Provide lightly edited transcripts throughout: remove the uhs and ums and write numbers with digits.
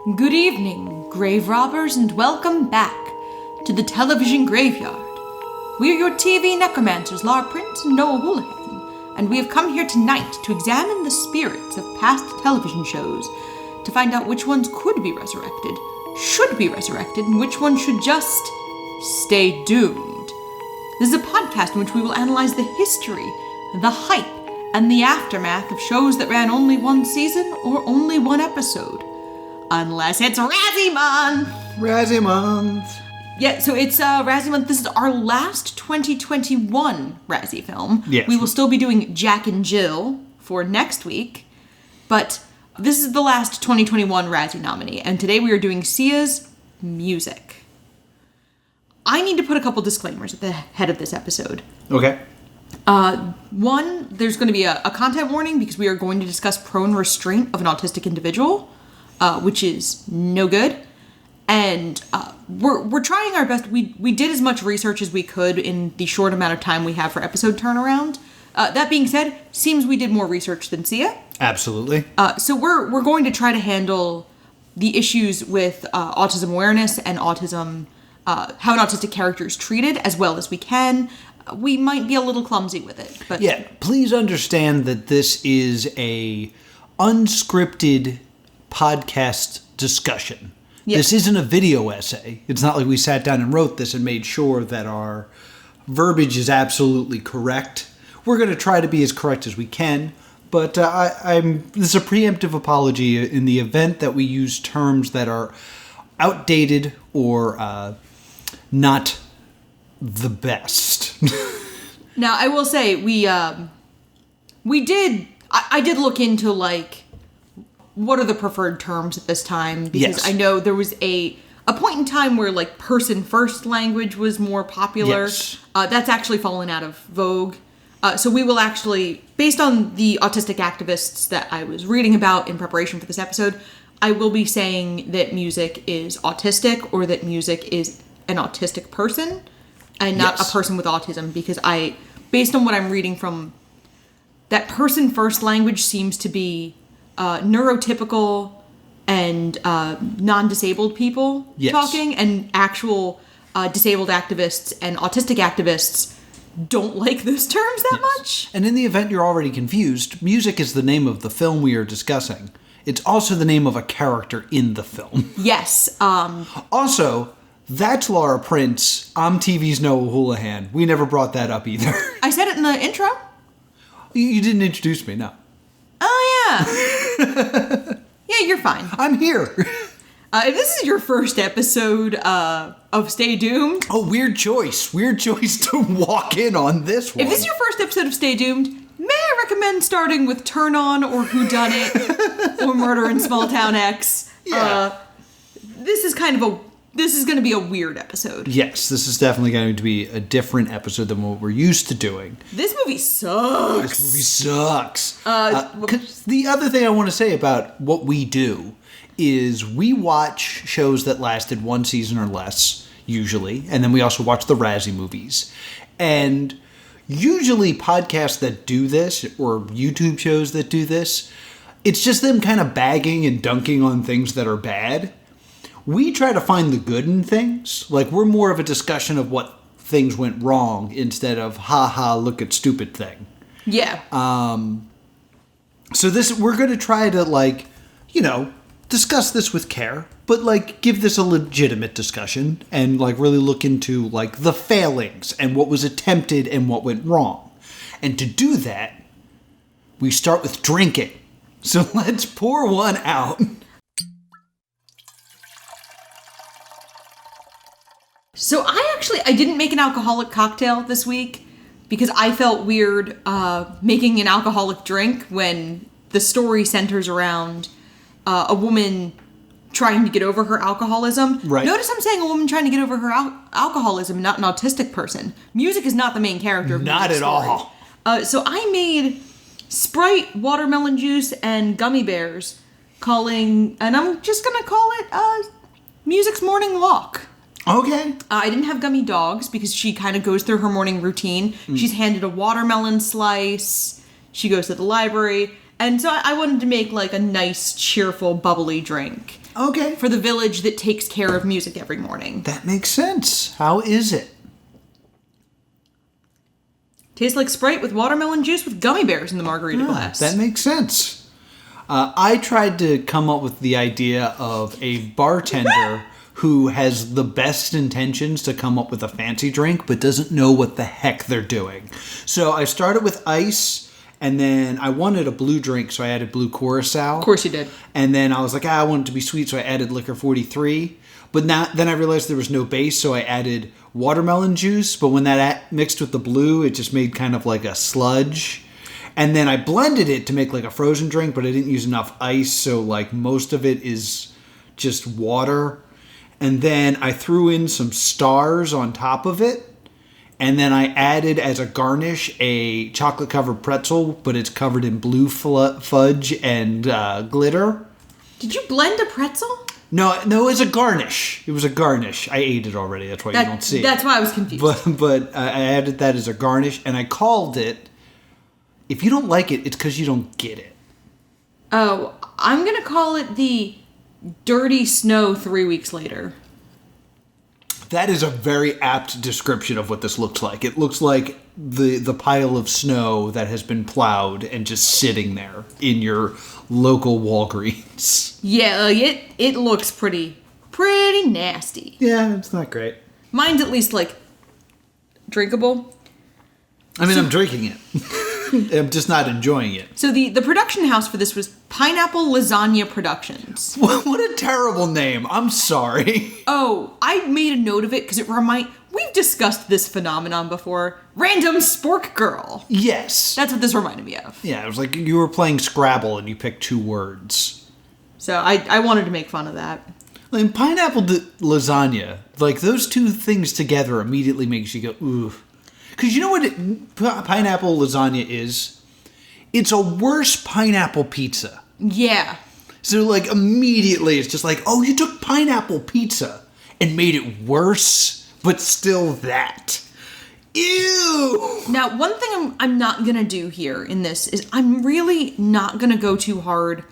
Good evening, grave robbers, and welcome back to the television graveyard. We are your TV necromancers, Lara Prince and Noah Houlihan, and we have come here tonight to examine the spirits of past television shows to find out which ones could be resurrected, should be resurrected, and which ones should just stay doomed. This is a podcast in which we will analyze the history, the hype, and the aftermath of shows that ran only one season or only one episode. Unless it's Razzie Month! Razzie Month! Yeah, so it's Razzie Month. This is our last 2021 Razzie film. Yes. We will still be doing Jack and Jill for next week, but this is the last 2021 Razzie nominee, and today we are doing Sia's music. I need to put a couple disclaimers at the head of this episode. Okay. One, there's going to be a content warning because we are going to discuss prone restraint of an autistic individual, which is no good. And we're trying our best. We did as much research as we could in the short amount of time we have for episode turnaround. That being said, seems we did more research than Sia. Absolutely. So we're going to try to handle the issues with autism awareness and autism, how an autistic character is treated as well as we can. We might be a little clumsy with it, but yeah, please understand that this is a unscripted podcast discussion. Yeah. This isn't a video essay. It's not like we sat down and wrote this and made sure that our verbiage is absolutely correct. We're going to try to be as correct as we can, but this is a preemptive apology in the event that we use terms that are outdated or not the best. Now, I will say, I did look into, like, what are the preferred terms at this time? Because Yes. I know there was a point in time where, like, person-first language was more popular. Yes. That's actually fallen out of vogue. So we will actually, based on the autistic activists that I was reading about in preparation for this episode, I will be saying that music is autistic or that music is an autistic person and not Yes. a person with autism, because based on what I'm reading from, that person-first language seems to be neurotypical and non-disabled people Yes. talking, and actual disabled activists and autistic activists don't like those terms that much. And in the event you're already confused, music is the name of the film we are discussing. It's also the name of a character in the film. Yes. Also, that's Lara Prince. I'm TV's Noah Houlihan. We never brought that up either. I said it in the intro. You didn't introduce me, no. Oh, yeah. Yeah, you're fine. I'm here. If this is your first episode of Stay Doomed... Oh, weird choice. Weird choice to walk in on this one. If this is your first episode of Stay Doomed, may I recommend starting with Turn On or Whodunit or Murder in Small Town X? Yeah. This is going to be a weird episode. Yes, this is definitely going to be a different episode than what we're used to doing. This movie sucks. This movie sucks. 'Cause the other thing I want to say about what we do is we watch shows that lasted one season or less, usually, and then we also watch the Razzie movies. And usually podcasts that do this, or YouTube shows that do this, it's just them kind of bagging and dunking on things that are bad. We try to find the good in things. Like, we're more of a discussion of what things went wrong instead of, ha, look at stupid thing. Yeah. So we're going to try to, discuss this with care, but, give this a legitimate discussion and, really look into, the failings and what was attempted and what went wrong. And to do that, we start with drinking. So let's pour one out. So I didn't make an alcoholic cocktail this week because I felt weird making an alcoholic drink when the story centers around a woman trying to get over her alcoholism. Right. Notice I'm saying a woman trying to get over her alcoholism, not an autistic person. Music is not the main character of Not the at story. all. So I made Sprite, watermelon juice, and gummy bears, and I'm just going to call it Music's Morning Walk. Okay. I didn't have gummy dogs because she kind of goes through her morning routine. She's handed a watermelon slice. She goes to the library. And so I wanted to make like a nice, cheerful, bubbly drink. Okay. For the village that takes care of music every morning. That makes sense. How is it? Tastes like Sprite with watermelon juice with gummy bears in the margarita glass. That makes sense. I tried to come up with the idea of a bartender who has the best intentions to come up with a fancy drink, but doesn't know what the heck they're doing. So I started with ice, and then I wanted a blue drink, so I added blue Curacao. Of course you did. And then I was like, I want it to be sweet, so I added liquor 43. But then I realized there was no base, so I added watermelon juice. But when that mixed with the blue, it just made kind of like a sludge. And then I blended it to make like a frozen drink, but I didn't use enough ice, so like most of it is just water. And then I threw in some stars on top of it. And then I added as a garnish a chocolate-covered pretzel, but it's covered in blue fudge and glitter. Did you blend a pretzel? No, it was a garnish. It was a garnish. I ate it already. That's why you don't see it. That's why I was confused. But I added that as a garnish, and I called it, if you don't like it, it's because you don't get it. Oh, I'm going to call it the Dirty Snow 3 weeks later. That is a very apt description of what this looks like. It looks like the pile of snow that has been plowed and just sitting there in your local Walgreens. Yeah, it looks pretty nasty. Yeah, it's not great. Mine's at least, like, drinkable. I mean, I'm drinking it. I'm just not enjoying it. So the production house for this was Pineapple Lasagna Productions. What a terrible name. I'm sorry. Oh, I made a note of it because we've discussed this phenomenon before. Random Spork Girl. Yes. That's what this reminded me of. Yeah, it was like you were playing Scrabble and you picked 2 words. So I wanted to make fun of that. And pineapple lasagna, like those 2 things together immediately makes you go, ooh. Because you know what pineapple lasagna is? It's a worse pineapple pizza. Yeah. So, like, immediately it's just like, oh, you took pineapple pizza and made it worse, but still that. Ew! Now, one thing I'm not going to do here in this is I'm really not going to go too hard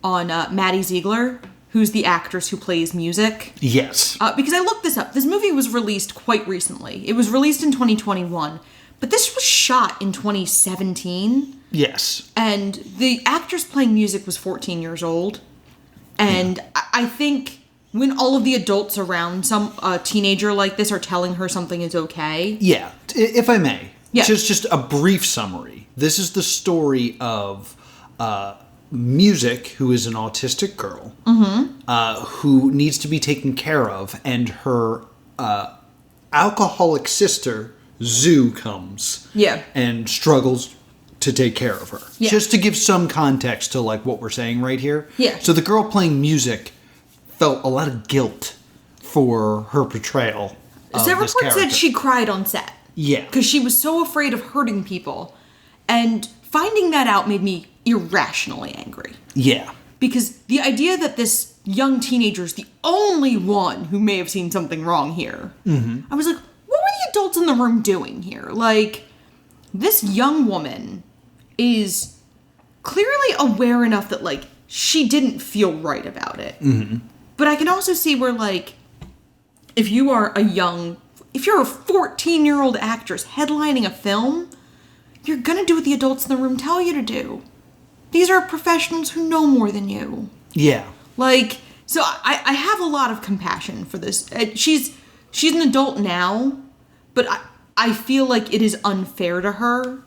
on Maddie Ziegler, who's the actress who plays music. Yes. Because I looked this up. This movie was released quite recently. It was released in 2021, but this was shot in 2017. Yes. And the actress playing music was 14 years old. And I think when all of the adults around some teenager like this are telling her something is okay. Yeah. If I may. Yeah. Just a brief summary. This is the story of Music, who is an autistic girl, who needs to be taken care of, and her alcoholic sister, Zoo, comes and struggles to take care of her. Yeah. Just to give some context to like what we're saying right here. Yeah. So the girl playing music felt a lot of guilt for her portrayal of So this report character. said she cried on set. Yeah. Because she was so afraid of hurting people. And finding that out made me irrationally angry. Yeah. Because the idea that this young teenager is the only one who may have seen something wrong here, I was like, what were the adults in the room doing here? Like, this young woman is clearly aware enough that, like, she didn't feel right about it. But I can also see where, like, if you're a 14-year-old actress headlining a film, you're gonna do what the adults in the room tell you to do. These are professionals who know more than you. Yeah. Like, so I have a lot of compassion for this. She's an adult now, but I feel like it is unfair to her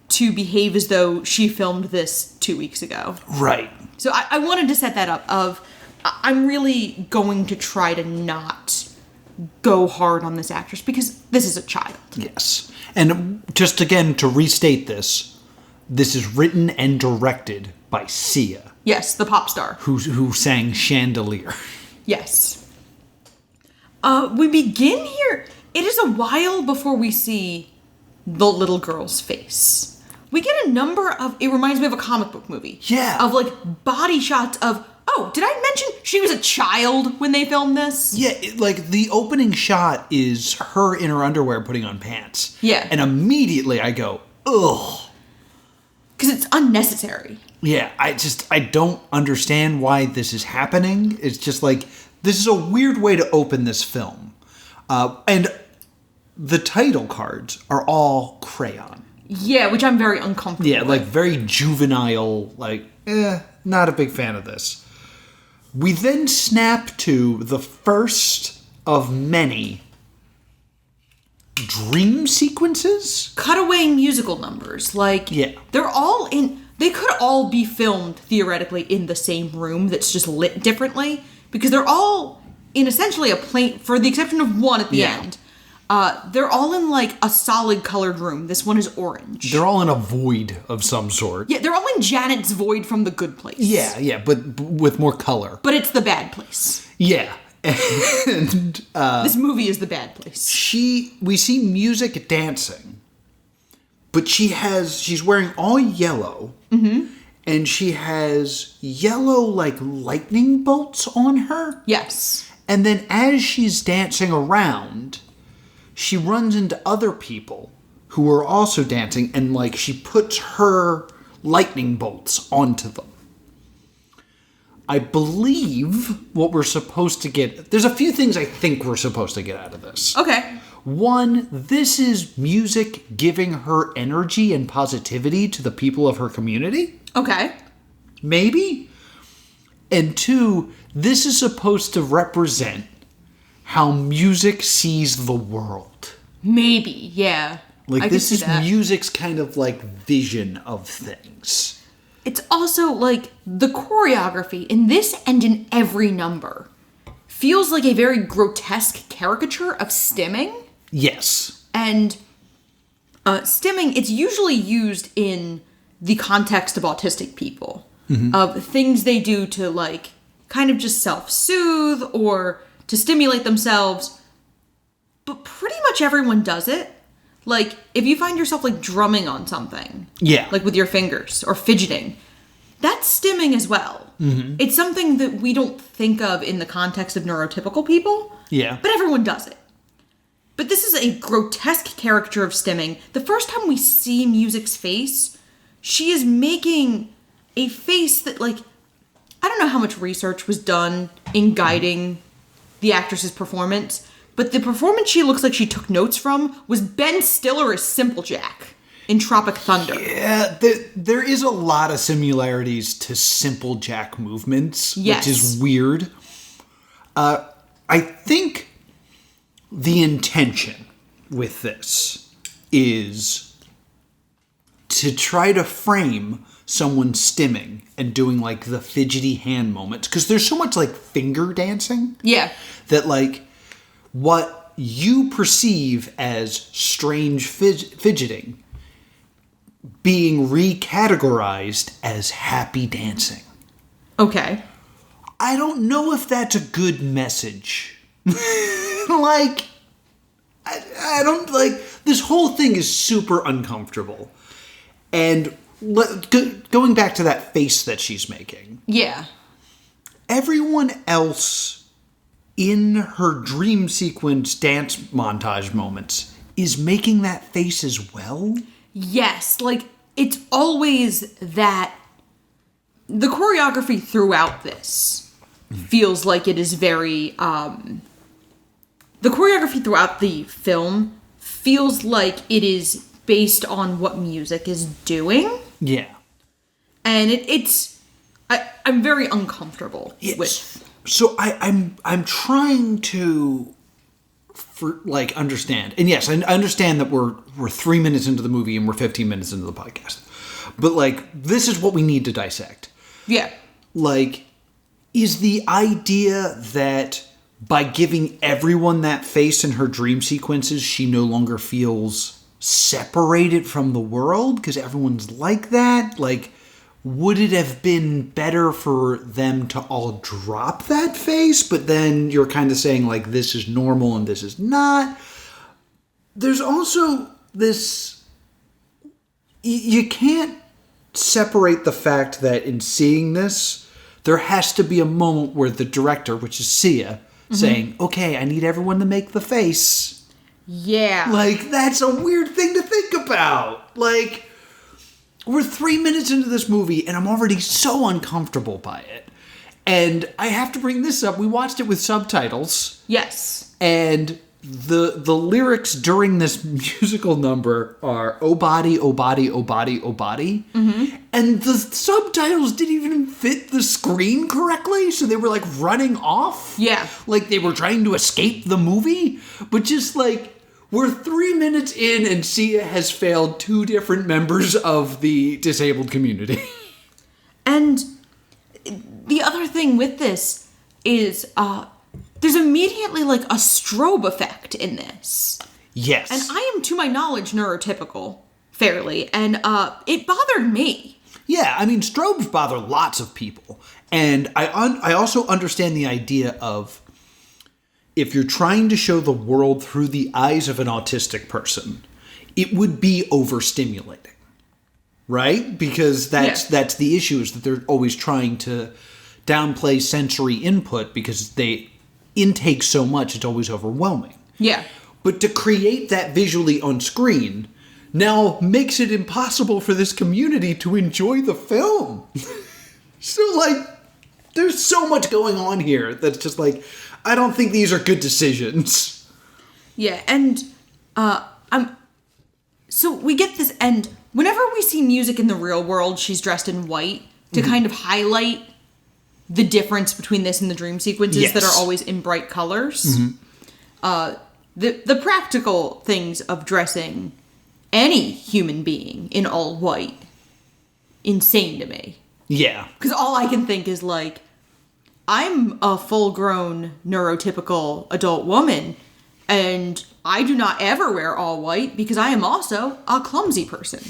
to behave as though she filmed this 2 weeks ago. Right. So I wanted to set that up of, I'm really going to try to not go hard on this actress because this is a child. Yes. And just again, to restate this is written and directed by Sia. Yes, the pop star. Who sang Chandelier. Yes. We begin here. It is a while before we see the little girl's face. We get a number of, it reminds me of a comic book movie. Yeah. Of like body shots of, oh, did I mention she was a child when they filmed this? Yeah, like the opening shot is her in her underwear putting on pants. Yeah. And immediately I go, ugh. Because it's unnecessary. Yeah, I don't understand why this is happening. It's just like, this is a weird way to open this film. And the title cards are all crayon. Yeah, which I'm very uncomfortable with. Like very juvenile, not a big fan of this. We then snap to the first of many dream sequences? Cutaway musical numbers. They're all in... They could all be filmed, theoretically, in the same room that's just lit differently. Because they're all in essentially a plain... For the exception of one at the end. They're all in, a solid colored room. This one is orange. They're all in a void of some sort. Yeah, they're all in Janet's void from The Good Place. Yeah, but with more color. But it's the bad place. Yeah. And this movie is the bad place. We see music dancing, but she's wearing all yellow, and she has yellow lightning bolts on her. Yes. And then as she's dancing around, she runs into other people who are also dancing, and she puts her lightning bolts onto them. I believe what we're supposed to get... There's a few things I think we're supposed to get out of this. Okay. One, this is music giving her energy and positivity to the people of her community. Okay. Maybe. And two, this is supposed to represent how music sees the world. Maybe, yeah. This is music's kind of vision of things. It's also, the choreography in this and in every number feels like a very grotesque caricature of stimming. Yes. And stimming, it's usually used in the context of autistic people. Of things they do to, kind of just self-soothe or to stimulate themselves. But pretty much everyone does it. If you find yourself, drumming on something. Yeah. With your fingers or fidgeting. That's stimming as well. It's something that we don't think of in the context of neurotypical people. Yeah. But everyone does it. But this is a grotesque caricature of stimming. The first time we see Music's face, she is making a face that, I don't know how much research was done in guiding the actress's performance, but the performance she looks like she took notes from was Ben Stiller as Simple Jack in Tropic Thunder. Yeah, there is a lot of similarities to Simple Jack movements, yes. Which is weird. I think the intention with this is to try to frame someone stimming and doing the fidgety hand moments, because there's so much finger dancing. Yeah. That what you perceive as strange fidgeting being recategorized as happy dancing. Okay. I don't know if that's a good message. I don't this whole thing is super uncomfortable. And going back to that face that she's making. Yeah. Everyone else in her dream sequence dance montage moments is making that face as well. Yes, it's always that the choreography throughout this feels like it is very the choreography throughout the film feels like it is based on what music is doing. Yeah. And I'm very uncomfortable with. So I'm trying to understand. And yes, I understand that we're 3 minutes into the movie and we're 15 minutes into the podcast. But this is what we need to dissect. Yeah. Is the idea that by giving everyone that face in her dream sequences, she no longer feels separated from the world because everyone's like that? Would it have been better for them to all drop that face? But then you're kind of saying, this is normal and this is not. There's also this... You can't separate the fact that in seeing this, there has to be a moment where the director, which is Sia, saying, okay, I need everyone to make the face. Yeah. That's a weird thing to think about. we're 3 minutes into this movie, and I'm already so uncomfortable by it. And I have to bring this up. We watched it with subtitles. Yes. And the lyrics during this musical number are "Oh body, oh body, oh body, oh body," and the subtitles didn't even fit the screen correctly, so they were like running off. Yeah, like they were trying to escape the movie, but just like we're 3 minutes in, and Sia has failed 2 different members of the disabled community. And the other thing with this is, there's immediately, like, a strobe effect in this. Yes. And I am, to my knowledge, neurotypical, fairly, and it bothered me. Yeah, I mean, strobes bother lots of people. And I also understand the idea of if you're trying to show the world through the eyes of an autistic person, it would be overstimulating. Right? Because that's the issue, is that they're always trying to downplay sensory input because they intake so much, it's always overwhelming. Yeah. But to create that visually on screen now makes it impossible for this community to enjoy the film. So, like, there's so much going on here that's just like, I don't think these are good decisions. Yeah, and so we get this, and whenever we see music in the real world, she's dressed in white to kind of highlight the difference between this and the dream sequences that are always in bright colors. The practical things of dressing any human being in all white, insane to me. Yeah. Because all I can think is, like, I'm a full-grown, neurotypical adult woman, and I do not ever wear all white because I am also a clumsy person.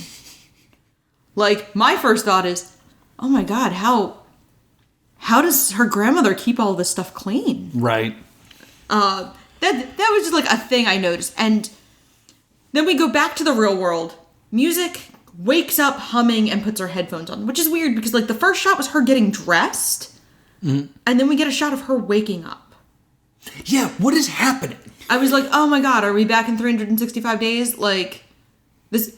Like, my first thought is, oh my god, how does her grandmother keep all this stuff clean? Right. That was just like a thing I noticed. And then we go back to the real world. Music wakes up humming and puts her headphones on, which is weird because, like, the first shot was her getting dressed, and then we get a shot of her waking up. Yeah, what is happening? I was like, oh my god, are we back in 365 days? Like, this...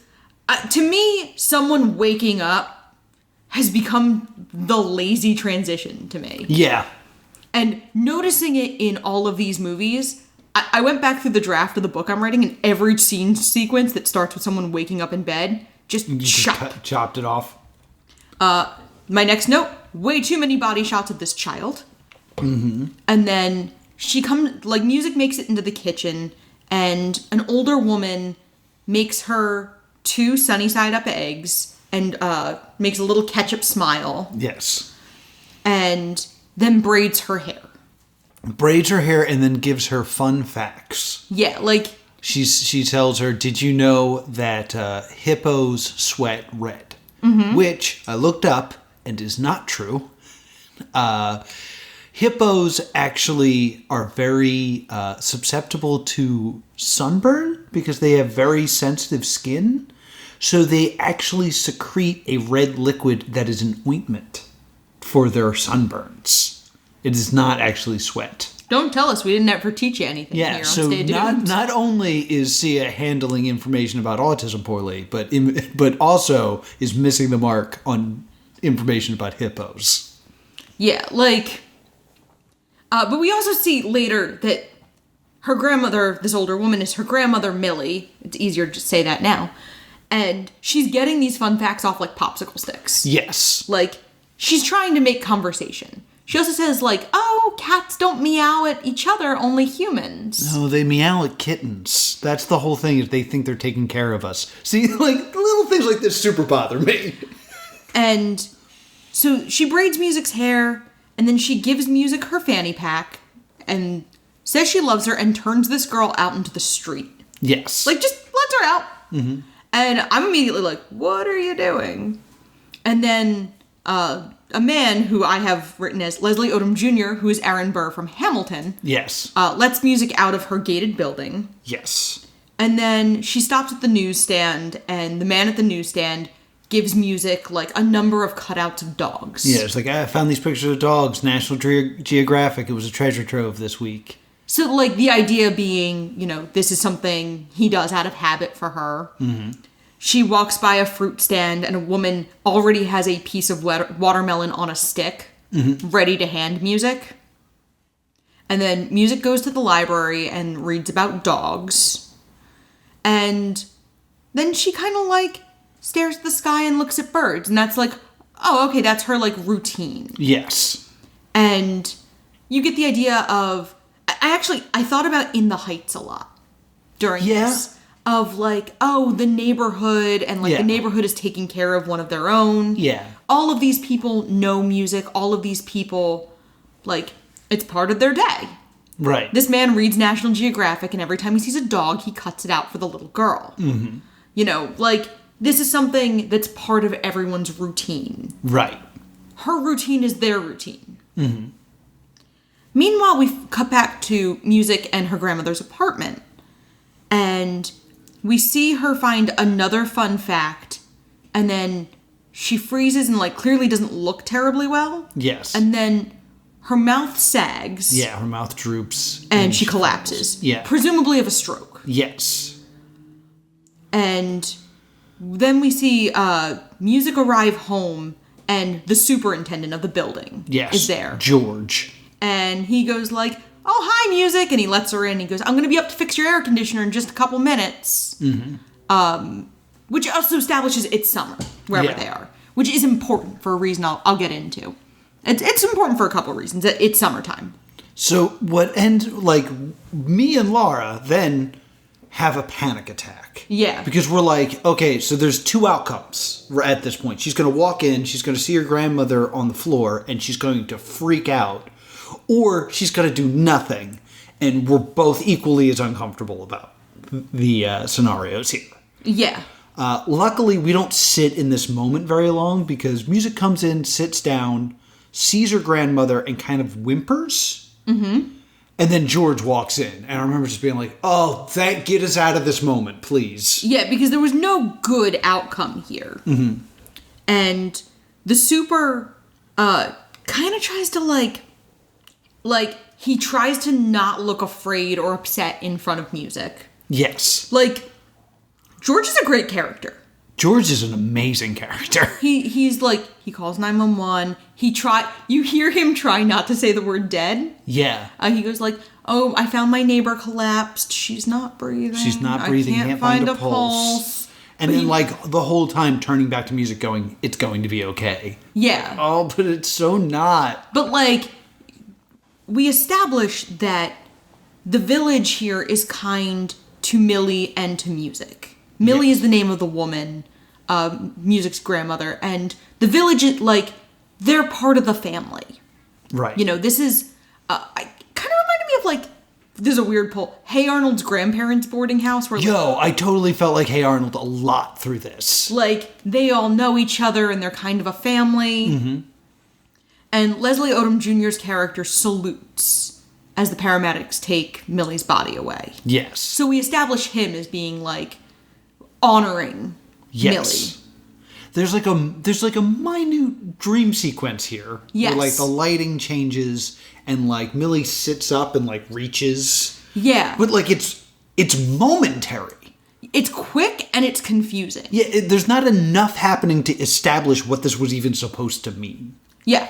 to me, someone waking up has become the lazy transition to me. Yeah. And noticing it in all of these movies, I went back through the draft of the book I'm writing, and every scene sequence that starts with someone waking up in bed, just chopped it off. My next note, way too many body shots of this child. And then she comes, like, music makes it into the kitchen, and an older woman makes her 2 sunny side up eggs and makes a little ketchup smile. Yes. And then braids her hair. Braids her hair and then gives her fun facts. Yeah, like... She tells her, did you know that hippos sweat red? Which I looked up and is not true. Hippos actually are very susceptible to sunburn because they have very sensitive skin. So they actually secrete a red liquid that is an ointment for their sunburns. It is not actually sweat. Don't tell us we didn't ever teach you anything here on so Stay Tuned. not only is Sia handling information about autism poorly, but also is missing the mark on information about hippos. Yeah, like... but we also see later that her grandmother, this older woman, is her grandmother, Millie. It's easier to say that now. And she's getting these fun facts off, like, popsicle sticks. Yes. Like, she's trying to make conversation. She also says, like, oh, cats don't meow at each other, only humans. No, they meow at kittens. That's the whole thing, is they think they're taking care of us. See, like, little things like this super bother me. And so she braids Music's hair, and then she gives Music her fanny pack, and says she loves her, and turns this girl out into the street. Yes. Like, just lets her out. And I'm immediately like, what are you doing? And then a man who I have written as Leslie Odom Jr., who is Aaron Burr from Hamilton. Yes. Lets Music out of her gated building. Yes. And then she stops at the newsstand, and the man at the newsstand gives Music, like, a number of cutouts of dogs. Yeah, it's like, I found these pictures of dogs, National Geographic. It was a treasure trove this week. So, like, the idea being, you know, this is something he does out of habit for her. she walks by a fruit stand and a woman already has a piece of watermelon on a stick, ready to hand Music. And then Music goes to the library and reads about dogs. And then she kind of like stares at the sky and looks at birds. And that's like, oh, okay, that's her like routine. Yes. And you get the idea of, I thought about In the Heights a lot during this. Of like, oh, the neighborhood, and like the neighborhood is taking care of one of their own. Yeah. All of these people know Music. All of these people, like, it's part of their day. Right. This man reads National Geographic, and every time he sees a dog, he cuts it out for the little girl. Mm-hmm. You know, like, this is something that's part of everyone's routine. Right. Her routine is their routine. Mm-hmm. Meanwhile, we cut back to Music and her grandmother's apartment. And we see her find another fun fact, and then she freezes and, like, clearly doesn't look terribly well. Yes. And then her mouth sags. Yeah, her mouth droops. And she collapses. Yeah. Presumably of a stroke. Yes. And then we see Music arrive home, and the superintendent of the building is there. George. And he goes like, oh, hi, Music. And he lets her in. He goes, I'm going to be up to fix your air conditioner in just a couple minutes. Mm-hmm. Which also establishes it's summer, wherever they are. Which is important for a reason I'll get into. It's important for a couple of reasons. It's summertime. So me and Laura then have a panic attack. Yeah. Because we're like, okay, so there's two outcomes at this point. She's going to walk in, she's going to see her grandmother on the floor, and she's going to freak out. Or she's going to do nothing, and we're both equally as uncomfortable about the scenarios here. Yeah. Luckily, we don't sit in this moment very long, because Music comes in, sits down, sees her grandmother, and kind of whimpers. Mm-hmm. And then George walks in, and I remember just being like, oh, get us out of this moment, please. Yeah, because there was no good outcome here. Mm-hmm. And the super kind of tries to, like, he tries to not look afraid or upset in front of Music. Yes. Like, George is a great character. George is an amazing character. He's like, he calls 911. You hear him try not to say the word dead. Yeah. He goes like, oh, I found my neighbor collapsed. She's not breathing. I can't find a pulse. And then, the whole time turning back to Music going, it's going to be okay. Yeah. Oh, but it's so not. But, we establish that the village here is kind to Millie and to Music. Millie is the name of the woman, Music's grandmother, and the village is, they're part of the family. Right. You know, this is, kind of reminded me of, there's a weird poll, Hey Arnold's grandparents' boarding house. Where, I totally felt like Hey Arnold a lot through this. They all know each other, and they're kind of a family. Mm-hmm. And Leslie Odom Jr.'s character salutes as the paramedics take Millie's body away. Yes. So we establish him as being, honoring Millie. There's a minute dream sequence here. Yes. Where, the lighting changes and, Millie sits up and, reaches. Yeah. But, it's momentary. It's quick and it's confusing. Yeah, there's not enough happening to establish what this was even supposed to mean. Yeah.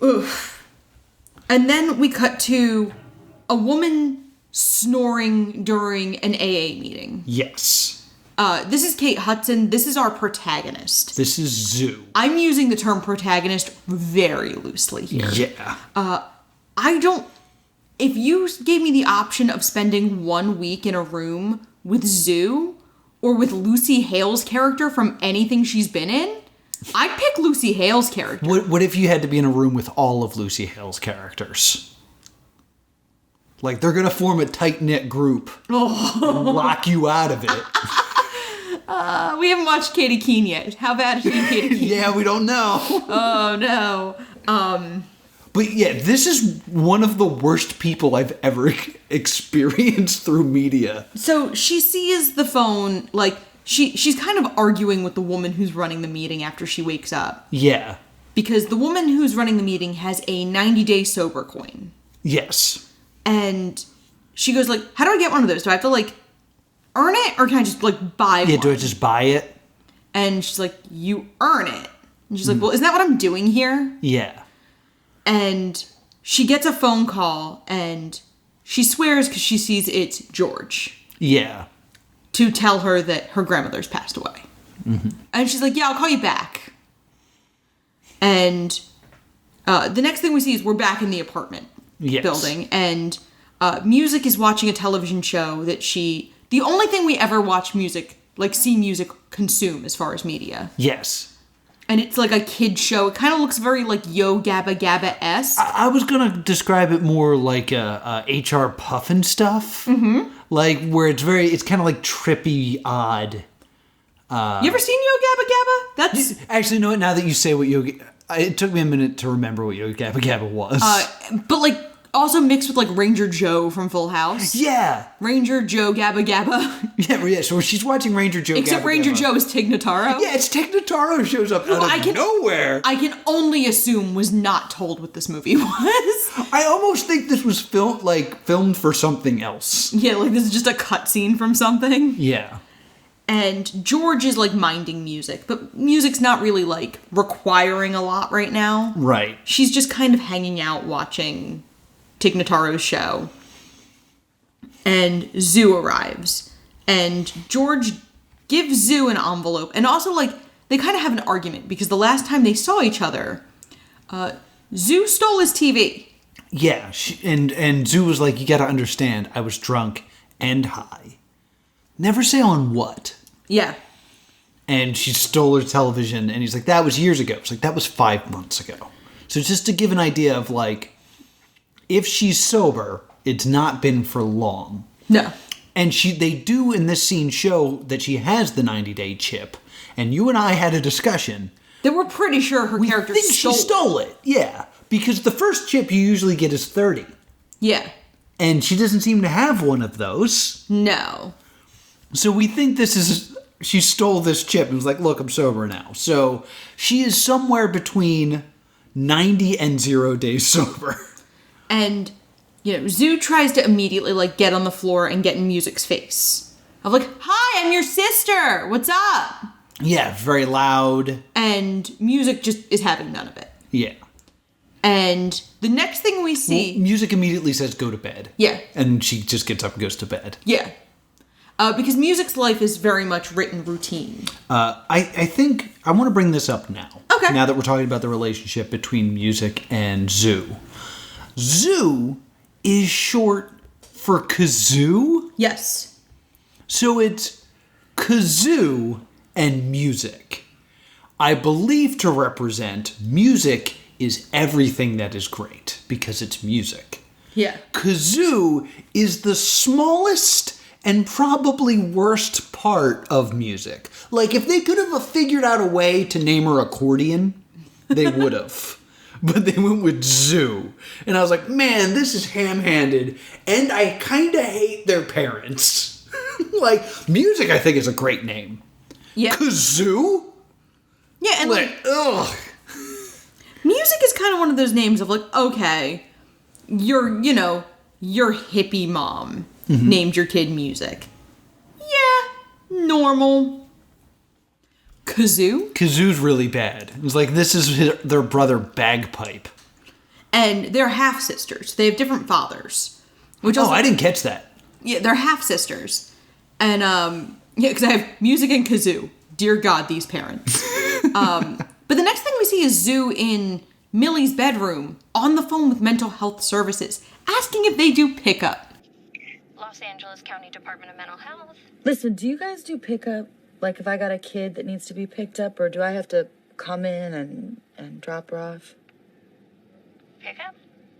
Oof. And then we cut to a woman snoring during an AA meeting. Yes. This is Kate Hudson. This is our protagonist. This is Zoo. I'm using the term protagonist very loosely here. Yeah. If you gave me the option of spending 1 week in a room with Zoo or with Lucy Hale's character from anything she's been in, I'd pick Lucy Hale's character. What if you had to be in a room with all of Lucy Hale's characters? They're going to form a tight-knit group and lock you out of it. We haven't watched Katie Keene yet. How bad is she in Katie Keene? Yeah, we don't know. Oh, no. But yeah, this is one of the worst people I've ever experienced through media. So she sees the phone, she's kind of arguing with the woman who's running the meeting after she wakes up. Yeah. Because the woman who's running the meeting has a 90-day sober coin. Yes. And she goes how do I get one of those? Do I have to earn it or can I just, like, buy one? Yeah, do I just buy it? And she's like, you earn it. And she's like, well, isn't that what I'm doing here? Yeah. And she gets a phone call, and she swears because she sees it's George. Yeah. To tell her that her grandmother's passed away. Mm-hmm. And she's like, yeah, I'll call you back. And the next thing we see is we're back in the apartment building, and Music is watching a television show that the only thing we ever watch see music consume as far as media. Yes. And it's like a kid show. It kind of looks very like Yo Gabba Gabba-esque. I was going to describe it more like HR Puffin stuff. Mm-hmm. Like, where it's kind of like trippy, odd. You ever seen Yo Gabba Gabba? That's... Actually, no, now that you say what it took me a minute to remember what Yo Gabba Gabba was. But like, also mixed with like Ranger Joe from Full House. Yeah. Ranger Joe Gabba Gabba. Yeah, so she's watching Ranger Joe Except Gabba Ranger Gabba. Joe is Tig Notaro. Yeah, it's Tig Notaro shows up out of nowhere. I can only assume was not told what this movie was. I almost think this was filmed for something else. Yeah, like this is just a cutscene from something. Yeah. And George is like minding Music, but Music's not really like requiring a lot right now. Right. She's just kind of hanging out watching Tig Notaro's show. And Zoo arrives. And George gives Zoo an envelope. And also, like, they kind of have an argument because the last time they saw each other, Zoo stole his TV. Yeah, and Zoo was like, you gotta understand, I was drunk and high. Never say on what. Yeah. And she stole her television, and he's like, that was years ago. It's like, that was 5 months ago. So just to give an idea of, like, if she's sober, it's not been for long. No. And they do in this scene show that she has the 90-day chip. And you and I had a discussion. That we're pretty sure her character stole it. Yeah. Because the first chip you usually get is 30. Yeah. And she doesn't seem to have one of those. No. So we think she stole this chip and was like, look, I'm sober now. So she is somewhere between 90 and 0 days sober. And, Zoo tries to immediately, like, get on the floor and get in Music's face. Of like, hi, I'm your sister. What's up? Yeah, very loud. And Music just is having none of it. Yeah. And the next thing we see... Well, Music immediately says, go to bed. Yeah. And she just gets up and goes to bed. Yeah. Because Music's life is very much written routine. I think I want to bring this up now. Okay. Now that we're talking about the relationship between Music and Zoo. Zoo is short for kazoo? Yes. So it's kazoo and music. I believe to represent music is everything that is great because it's music. Yeah. Kazoo is the smallest and probably worst part of music. Like, if they could have figured out a way to name her accordion, they would have. But they went with Zoo. And I was like, man, this is ham-handed. And I kind of hate their parents. Like, Music, I think, is a great name. Yeah. Kazoo? Yeah, and like, ugh. Music is kind of one of those names of like, okay, your hippie mom named your kid Music. Yeah, normal. Kazoo? Kazoo's really bad. It was like, this is their brother Bagpipe. And they're half-sisters. They have different fathers. I didn't catch that. Yeah, they're half-sisters. And, because I have Music and Kazoo. Dear God, these parents. But the next thing we see is Zoo in Millie's bedroom on the phone with mental health services, asking if they do pickup. Los Angeles County Department of Mental Health. Listen, do you guys do pickup? Like if I got a kid that needs to be picked up, or do I have to come in and drop her off? Pickup?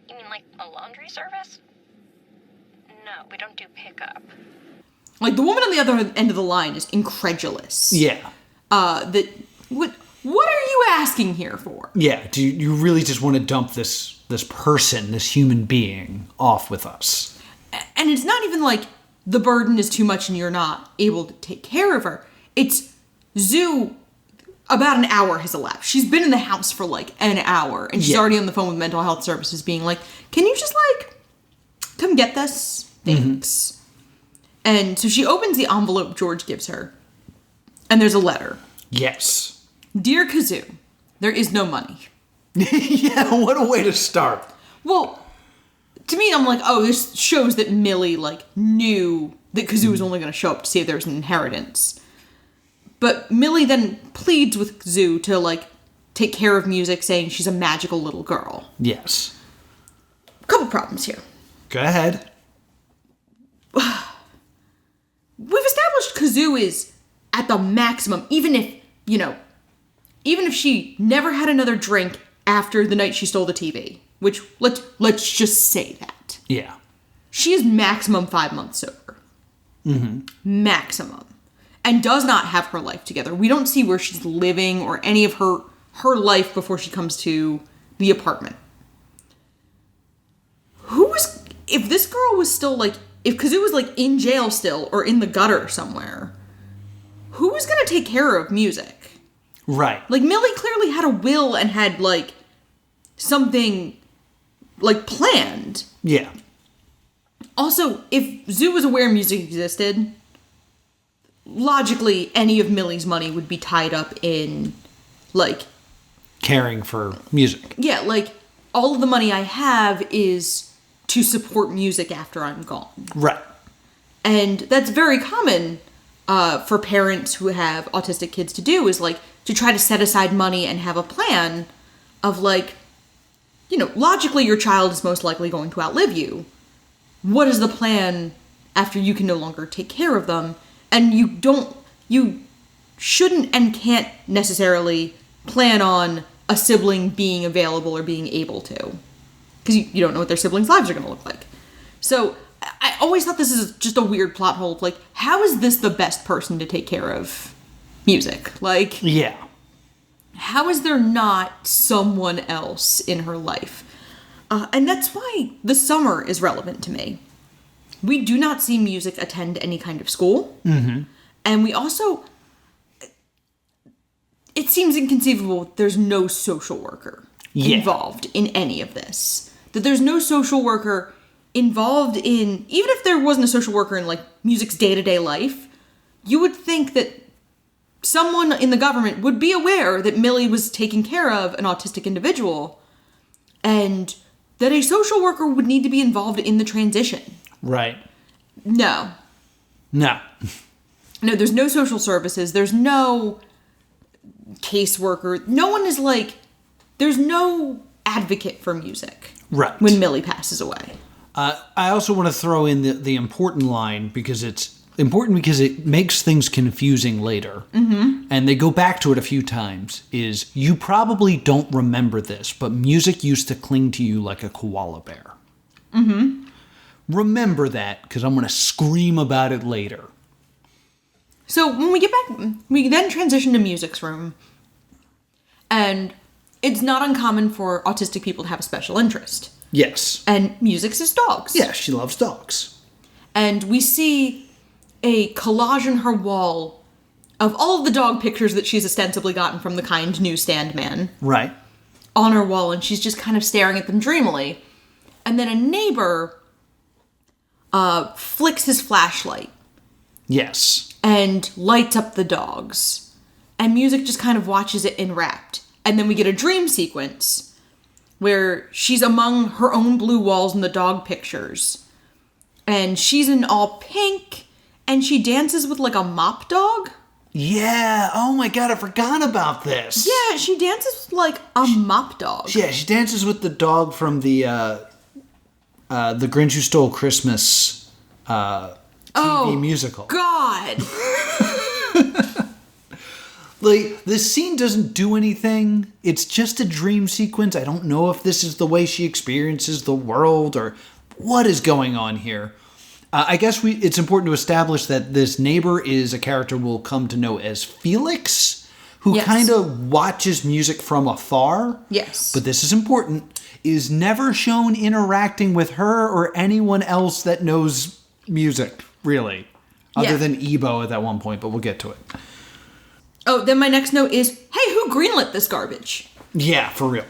You mean like a laundry service? No, we don't do pickup. Like, the woman on the other end of the line is incredulous. Yeah. What are you asking here for? Yeah, do you really just want to dump this person, this human being, off with us? And it's not even like the burden is too much and you're not able to take care of her. It's Zoo, about an hour has elapsed. She's been in the house for like an hour, and she's already on the phone with mental health services being like, can you just like, come get this? Thanks. And so she opens the envelope George gives her. And there's a letter. Yes. Dear Kazoo, there is no money. Yeah, what a way to start. Well, to me, I'm like, oh, this shows that Millie, like, knew that Kazoo was only going to show up to see if there was an inheritance. But Millie then pleads with Kazoo to, like, take care of Music, saying she's a magical little girl. Yes. Couple problems here. Go ahead. We've established Kazoo is at the maximum, even if she never had another drink after the night she stole the TV, which let's just say that. Yeah. She is maximum 5 months sober. Mm-hmm. Maximum. And does not have her life together. We don't see where she's living or any of her life before she comes to the apartment. If this girl was still, like, if Kazoo was, like, in jail still or in the gutter somewhere, who was going to take care of Music? Right. Like, Millie clearly had a will and had, like, something, like, planned. Yeah. Also, if Zoo was aware Music existed, logically, any of Millie's money would be tied up in, like... caring for Music. Yeah, like, all of the money I have is to support Music after I'm gone. Right. And that's very common for parents who have autistic kids to do, is, like, to try to set aside money and have a plan of, like, logically your child is most likely going to outlive you. What is the plan after you can no longer take care of them? And you shouldn't and can't necessarily plan on a sibling being available or being able to. Because you don't know what their siblings' lives are going to look like. So I always thought this is just a weird plot hole. Like, how is this the best person to take care of Music? Like, yeah. How is there not someone else in her life? And that's why the summer is relevant to me. We do not see Music attend any kind of school. Mm-hmm. And we also... It seems inconceivable there's no social worker involved in any of this. That there's no social worker involved in... Even if there wasn't a social worker in, like, Music's day-to-day life, you would think that someone in the government would be aware that Millie was taking care of an autistic individual, and that a social worker would need to be involved in the transition. Right. No. No, there's no social services. There's no caseworker. No one is, like... There's no advocate for Music. Right. When Millie passes away. I also want to throw in the important line, because it's important because it makes things confusing later. Mm-hmm. And they go back to it a few times, is you probably don't remember this, but Music used to cling to you like a koala bear. Mm-hmm. Remember that, because I'm going to scream about it later. So when we get back, we then transition to Music's room. And it's not uncommon for autistic people to have a special interest. Yes. And Music's is dogs. Yeah, she loves dogs. And we see a collage on her wall of all of the dog pictures that she's ostensibly gotten from the kind newsstand man. Right. On her wall, and she's just kind of staring at them dreamily. And then a neighbor flicks his flashlight. Yes. And lights up the dogs. And Music just kind of watches it enwrapped. And then we get a dream sequence where she's among her own blue walls and the dog pictures. And she's in all pink, and she dances with, like, a mop dog. Yeah. Oh my God, I forgot about this. Yeah, she dances with, like, a mop dog. Yeah, she dances with the dog from the Grinch Who Stole Christmas TV musical. God. Like, this scene doesn't do anything. It's just a dream sequence. I don't know if this is the way she experiences the world or what is going on here. I guess it's important to establish that this neighbor is a character we'll come to know as Felix, who kind of watches Music from afar. Yes. But this is important, is never shown interacting with her or anyone else that knows Music, really. Other than Ebo at that one point, but we'll get to it. Oh, then my next note is, hey, who greenlit this garbage? Yeah, for real.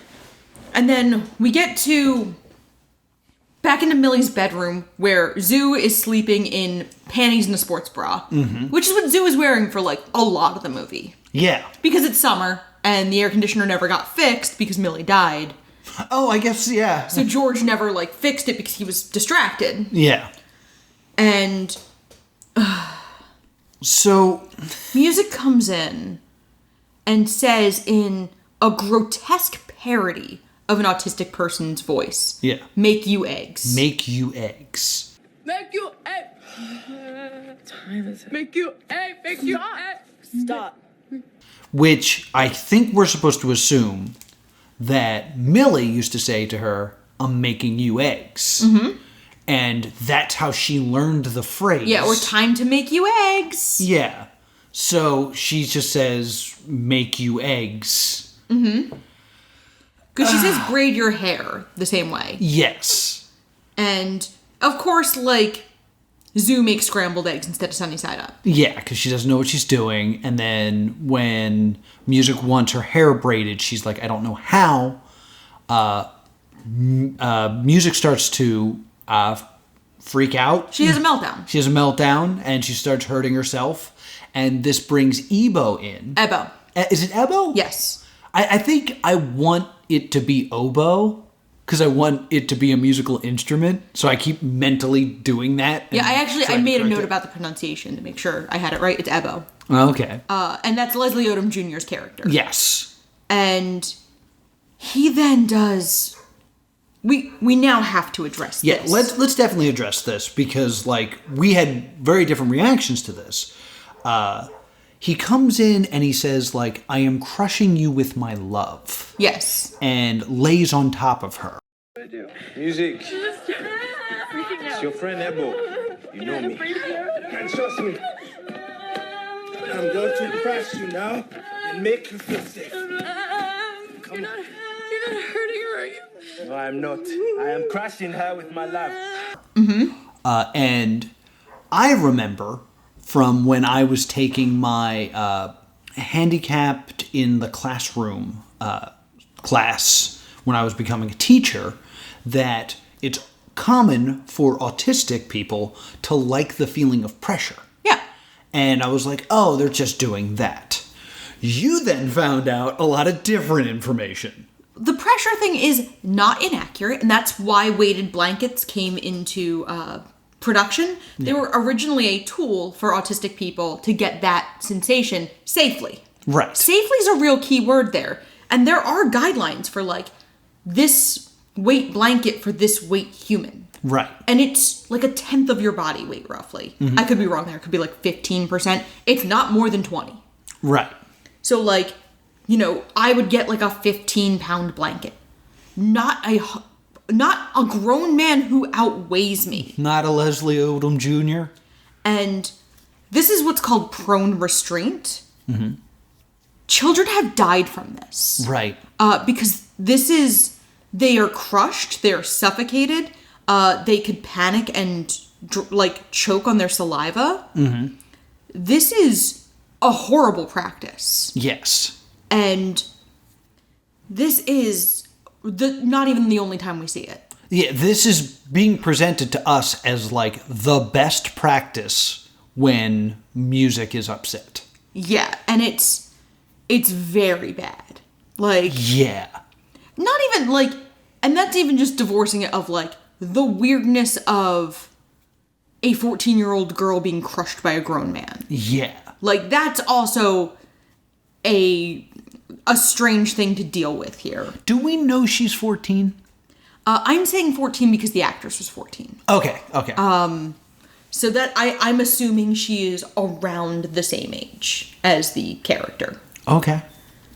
And then we get to back into Millie's bedroom where Zoo is sleeping in panties and a sports bra, which is what Zoo is wearing for like a lot of the movie. Yeah. Because it's summer and the air conditioner never got fixed because Millie died. Oh, I guess, yeah. So George never like fixed it because he was distracted. Yeah. And so music comes in and says in a grotesque parody of an autistic person's voice. Yeah. Make you eggs. Make you eggs. Make you egg. Time is it? Make you egg. Make you egg. Stop. Which I think we're supposed to assume that Millie used to say to her, I'm making you eggs. Mm-hmm. And that's how she learned the phrase. Yeah, or time to make you eggs. Yeah. So she just says, make you eggs. Mm-hmm. Because she says braid your hair the same way. Yes. And, of course, like, Zoo makes scrambled eggs instead of sunny side up. Yeah, because she doesn't know what she's doing. And then when Music wants her hair braided, she's like, I don't know how. Music starts to freak out. She has a meltdown. She has a meltdown, and she starts hurting herself. And this brings Ebo in. Ebo. Is it Ebo? Yes. I think I want it to be oboe, because I want it to be a musical instrument. So I keep mentally doing that. Yeah, I made a note about the pronunciation to make sure I had it right. It's Ebo. Okay. And that's Leslie Odom Jr.'s character. Yes. And he then does... We now have to address Yeah, this. let's definitely address this, because like we had very different reactions to this. He comes in and he says like, I am crushing you with my love. Yes. And lays on top of her. Music. It's your friend Ebo. You know me. And trust me, I'm going to crush you now and make you feel safe. You're not hurting her, are you? No, I'm not. I am crushing her with my love. Mm-hmm. And I remember from when I was taking my handicapped in the classroom class when I was becoming a teacher, that it's common for autistic people to like the feeling of pressure. Yeah. And I was like, oh, they're just doing that. You then found out a lot of different information. The pressure thing is not inaccurate, and that's why weighted blankets came into production. They were originally a tool for autistic people to get that sensation safely. Right. Safely is a real key word there. And there are guidelines for, like, this weight blanket for this weight human. Right. And it's like a tenth of your body weight, roughly. Mm-hmm. I could be wrong there. It could be like 15%. It's not more than 20. Right. So, like, you know, I would get like a 15-pound blanket. Not a grown man who outweighs me. Not a Leslie Odom Jr. And this is what's called prone restraint. Mm-hmm. Children have died from this. Right. Because they are crushed, they are suffocated, they could panic and choke on their saliva. Mm-hmm. This is a horrible practice. Yes. And this is not even the only time we see it. Yeah, this is being presented to us as like the best practice when music is upset. Yeah, and it's very bad. Like, yeah. Not even like, and that's even just divorcing it of like the weirdness of a 14-year-old girl being crushed by a grown man. Yeah. Like, that's also a strange thing to deal with here. Do we know she's 14? I'm saying 14 because the actress was 14. Okay. So that I'm assuming she is around the same age as the character. Okay.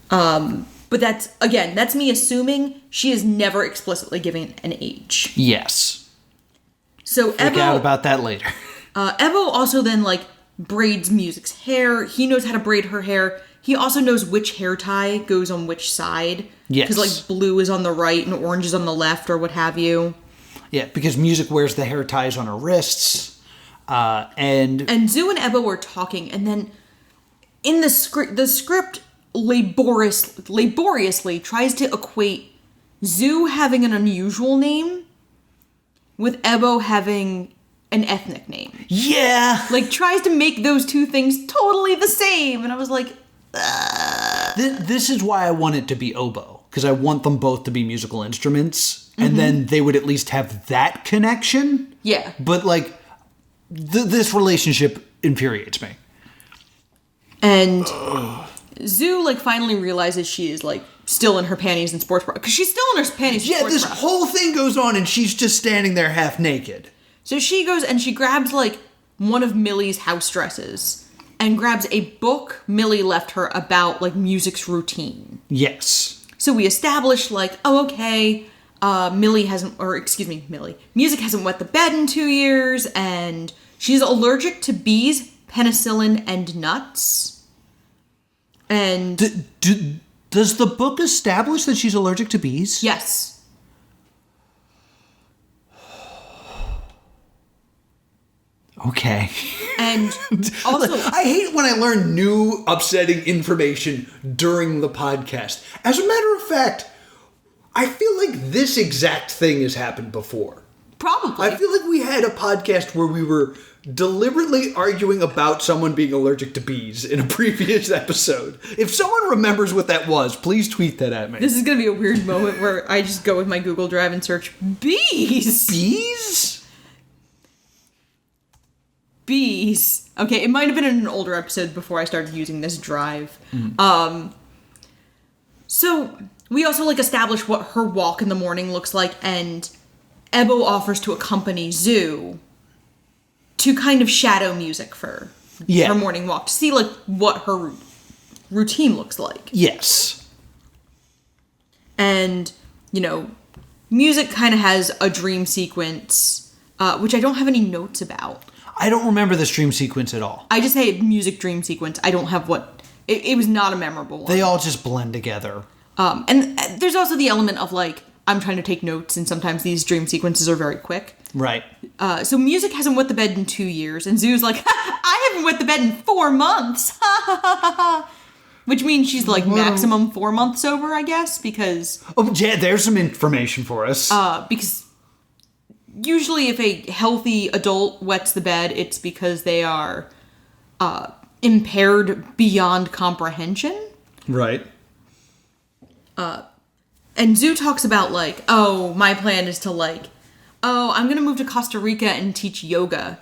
But that's me assuming. She is never explicitly given an age. Yes. So Freak out about that later. Evo also then like braids Music's hair. He knows how to braid her hair. He also knows which hair tie goes on which side. Yes. Because like blue is on the right and orange is on the left or what have you. Yeah, because Music wears the hair ties on her wrists. And Zoo and Evo were talking, and then in the script laboriously tries to equate Zoo having an unusual name with Ebo having an ethnic name. Yeah. Like, tries to make those two things totally the same. And I was like, This is why I want it to be oboe. Because I want them both to be musical instruments. And then they would at least have that connection. Yeah. But, like, this relationship infuriates me. And Zoo, like, finally realizes she is, like, still in her panties and sports bra. Because she's still in her panties and sports bra. Yeah, this whole thing goes on and she's just standing there half naked. So she goes and she grabs, like, one of Millie's house dresses and grabs a book Millie left her about, like, music's routine. Yes. So we established, like, oh, okay, music hasn't wet the bed in 2 years, and she's allergic to bees, penicillin, and nuts. And... Does the book establish that she's allergic to bees? Yes. Okay. And also... I hate when I learn new upsetting information during the podcast. As a matter of fact, I feel like this exact thing has happened before. Probably. I feel like we had a podcast where we were deliberately arguing about someone being allergic to bees in a previous episode. If someone remembers what that was, please tweet that at me. This is going to be a weird moment where I just go with my Google Drive and search bees. Bees? Bees. Okay, it might have been in an older episode before I started using this drive. So we also, like, established what her walk in the morning looks like, and Ebo offers to accompany Zoo to kind of shadow music for her morning walk, to see, like, what her routine looks like. Yes. And, you know, music kind of has a dream sequence, which I don't have any notes about. I don't remember this dream sequence at all. I just say music dream sequence. I don't have what... It was not a memorable one. They all just blend together. And there's also the element of, like, I'm trying to take notes, and sometimes these dream sequences are very quick. Right. So music hasn't wet the bed in 2 years, and Zoo's like, I haven't wet the bed in 4 months. Which means she's, like, maximum 4 months sober, I guess, because... Oh, yeah, there's some information for us. Because usually if a healthy adult wets the bed, it's because they are impaired beyond comprehension. Right. And Zoo talks about, like, oh, my plan is to, like, oh, I'm going to move to Costa Rica and teach yoga.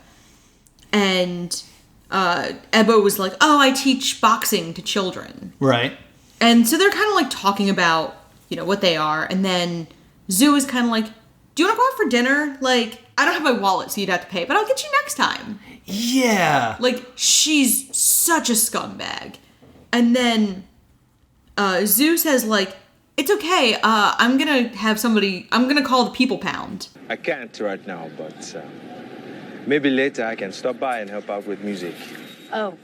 And Ebo was like, oh, I teach boxing to children. Right. And so they're kind of, like, talking about, you know, what they are. And then Zoo is kind of like, do you want to go out for dinner? Like, I don't have my wallet, so you'd have to pay, but I'll get you next time. Yeah. Like, she's such a scumbag. And then Zoo says, like, it's okay, I'm gonna call the People Pound. I can't right now, but maybe later I can stop by and help out with music. Oh.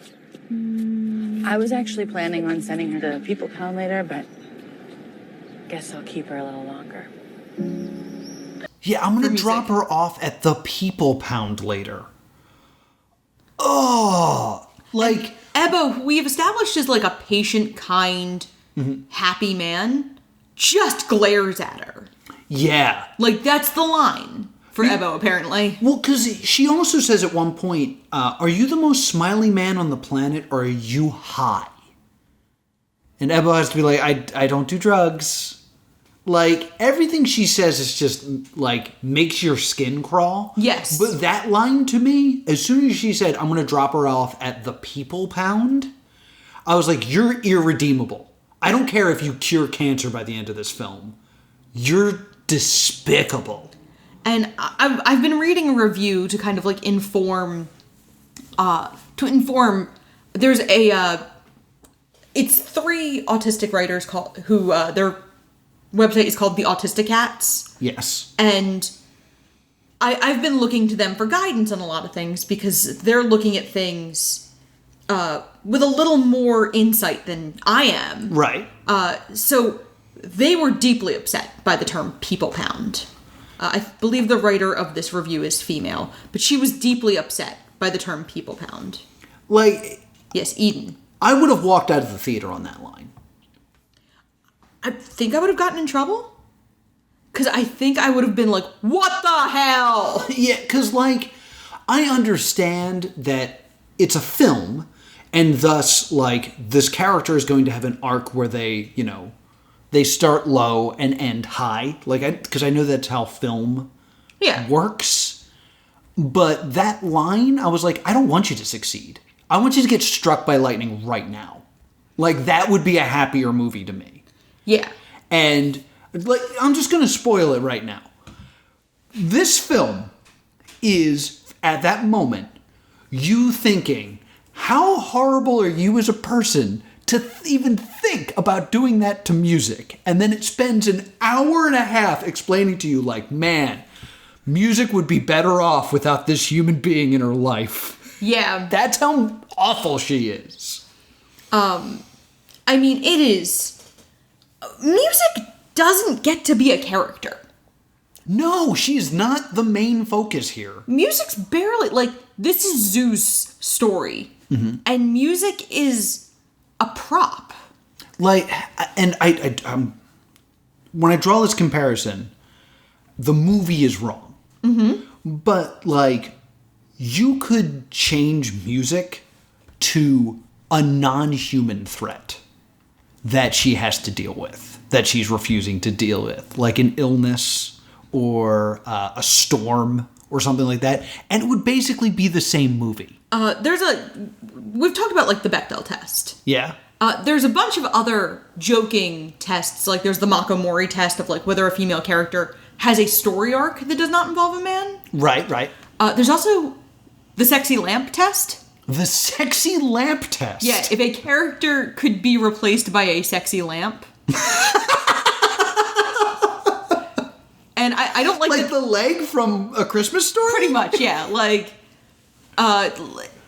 I was actually planning on sending her to the People Pound later, but guess I'll keep her a little longer. Yeah, I'm gonna drop her off at the People Pound later. Oh, like... Ebo, who we've established as, like, a patient, kind, happy man, just glares at her. Yeah. Like, that's the line for Ebo, apparently. Well, because she also says at one point, are you the most smiley man on the planet, or are you high? And Ebo has to be like, I don't do drugs. Like, everything she says is just, like, makes your skin crawl. Yes. But that line to me, as soon as she said, I'm going to drop her off at the People Pound, I was like, you're irredeemable. I don't care if you cure cancer by the end of this film. You're despicable. And I've been reading a review to kind of, like, inform, there's a, it's 3 autistic writers who their website is called The Autistic Cats. Yes. And I've been looking to them for guidance on a lot of things because they're looking at things with a little more insight than I am. Right. So they were deeply upset by the term People Pound. I believe the writer of this review is female, but she was deeply upset by the term People Pound. Like... Yes, Eden. I would have walked out of the theater on that line. I think I would have gotten in trouble. Because I think I would have been like, what the hell? Yeah, because, like, I understand that it's a film, and thus, like, this character is going to have an arc where they, you know, they start low and end high. Like, because I know that's how film works. But that line, I was like, I don't want you to succeed. I want you to get struck by lightning right now. Like, that would be a happier movie to me. Yeah. And, like, I'm just going to spoil it right now. This film is, at that moment, you thinking, how horrible are you as a person to even think about doing that to music? And then it spends an hour and a half explaining to you, like, man, music would be better off without this human being in her life. Yeah. That's how awful she is. I mean, it is... Music doesn't get to be a character. No, she is not the main focus here. Music's barely... Like, this is Zoo's story. Mm-hmm. And music is a prop. Like, and I when I draw this comparison, the movie is wrong. Mm-hmm. But, like, you could change music to a non-human threat that she has to deal with, that she's refusing to deal with, like an illness or a storm or something like that, and it would basically be the same movie. We've talked about, like, the Bechdel test. Yeah. There's a bunch of other joking tests, like there's the Makomori test of, like, whether a female character has a story arc that does not involve a man. Right. There's also the sexy lamp test. The sexy lamp test? Yeah, if a character could be replaced by a sexy lamp. And I don't like the leg from A Christmas Story? Pretty much, yeah. Like,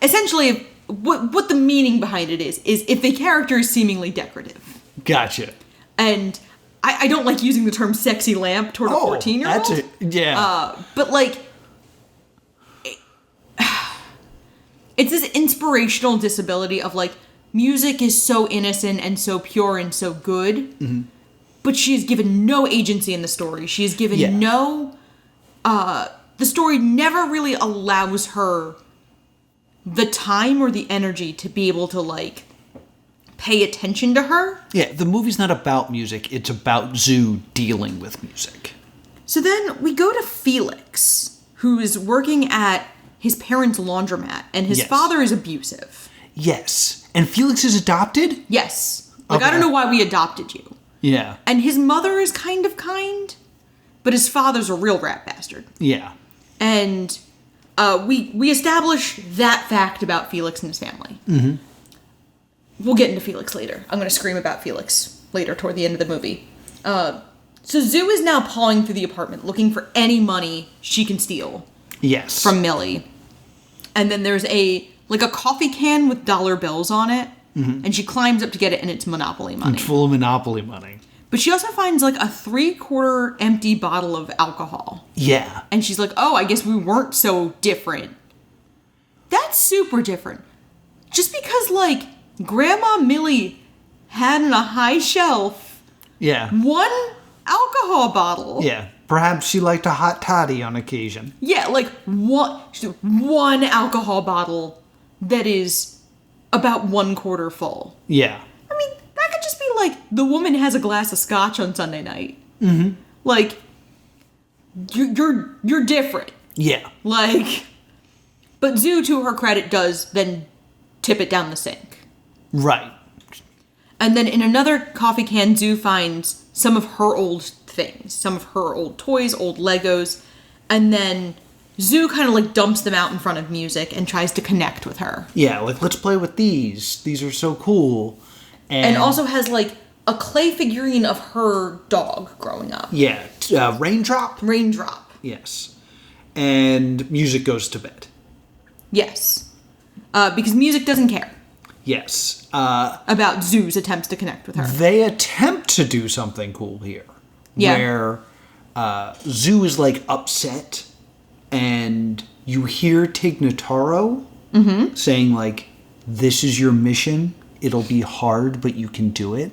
essentially, what the meaning behind it is if the character is seemingly decorative. Gotcha. And I don't like using the term sexy lamp toward a 14-year-old. That's it. Yeah. But, like, it's this inspirational disability of, like, music is so innocent and so pure and so good, mm-hmm. but she is given no agency in the story. She is given no... the story never really allows her the time or the energy to be able to, like, pay attention to her. Yeah, the movie's not about music. It's about Zoo dealing with music. So then we go to Felix, who is working at his parents' laundromat, and his father is abusive. Yes. And Felix is adopted? Yes. Like, I don't know why we adopted you. Yeah. And his mother is kind of kind, but his father's a real rat bastard. Yeah. And we establish that fact about Felix and his family. Mm-hmm. We'll get into Felix later. I'm going to scream about Felix later toward the end of the movie. So Zoo is now pawing through the apartment, looking for any money she can steal. Yes. From Millie. And then there's a coffee can with dollar bills on it. Mm-hmm. And she climbs up to get it, and it's Monopoly money. It's full of Monopoly money. But she also finds, like, a 3/4 empty bottle of alcohol. Yeah. And she's like, oh, I guess we weren't so different. That's super different. Just because, like, Grandma Millie had in a high shelf... Yeah. One alcohol bottle. Yeah. Perhaps she liked a hot toddy on occasion. Yeah, like, one alcohol bottle that is about 1/4 full. Yeah. I mean, that could just be like, the woman has a glass of scotch on Sunday night. Mm-hmm. Like, you're different. Yeah. Like, but Zoo, to her credit, does then tip it down the sink. Right. And then in another coffee can, Zoo finds some of her old things. Some of her old toys, old Legos. And then Zoo kind of, like, dumps them out in front of music and tries to connect with her. Yeah, like, let's play with these. These are so cool. And also has, like, a clay figurine of her dog growing up. Yeah. Raindrop? Raindrop. Yes. And music goes to bed. Yes. Because music doesn't care. Yes. About Zoo's attempts to connect with her. They attempt to do something cool here. Yeah. Where Zoo is, like, upset, and you hear Tig Notaro saying, like, this is your mission. It'll be hard, but you can do it.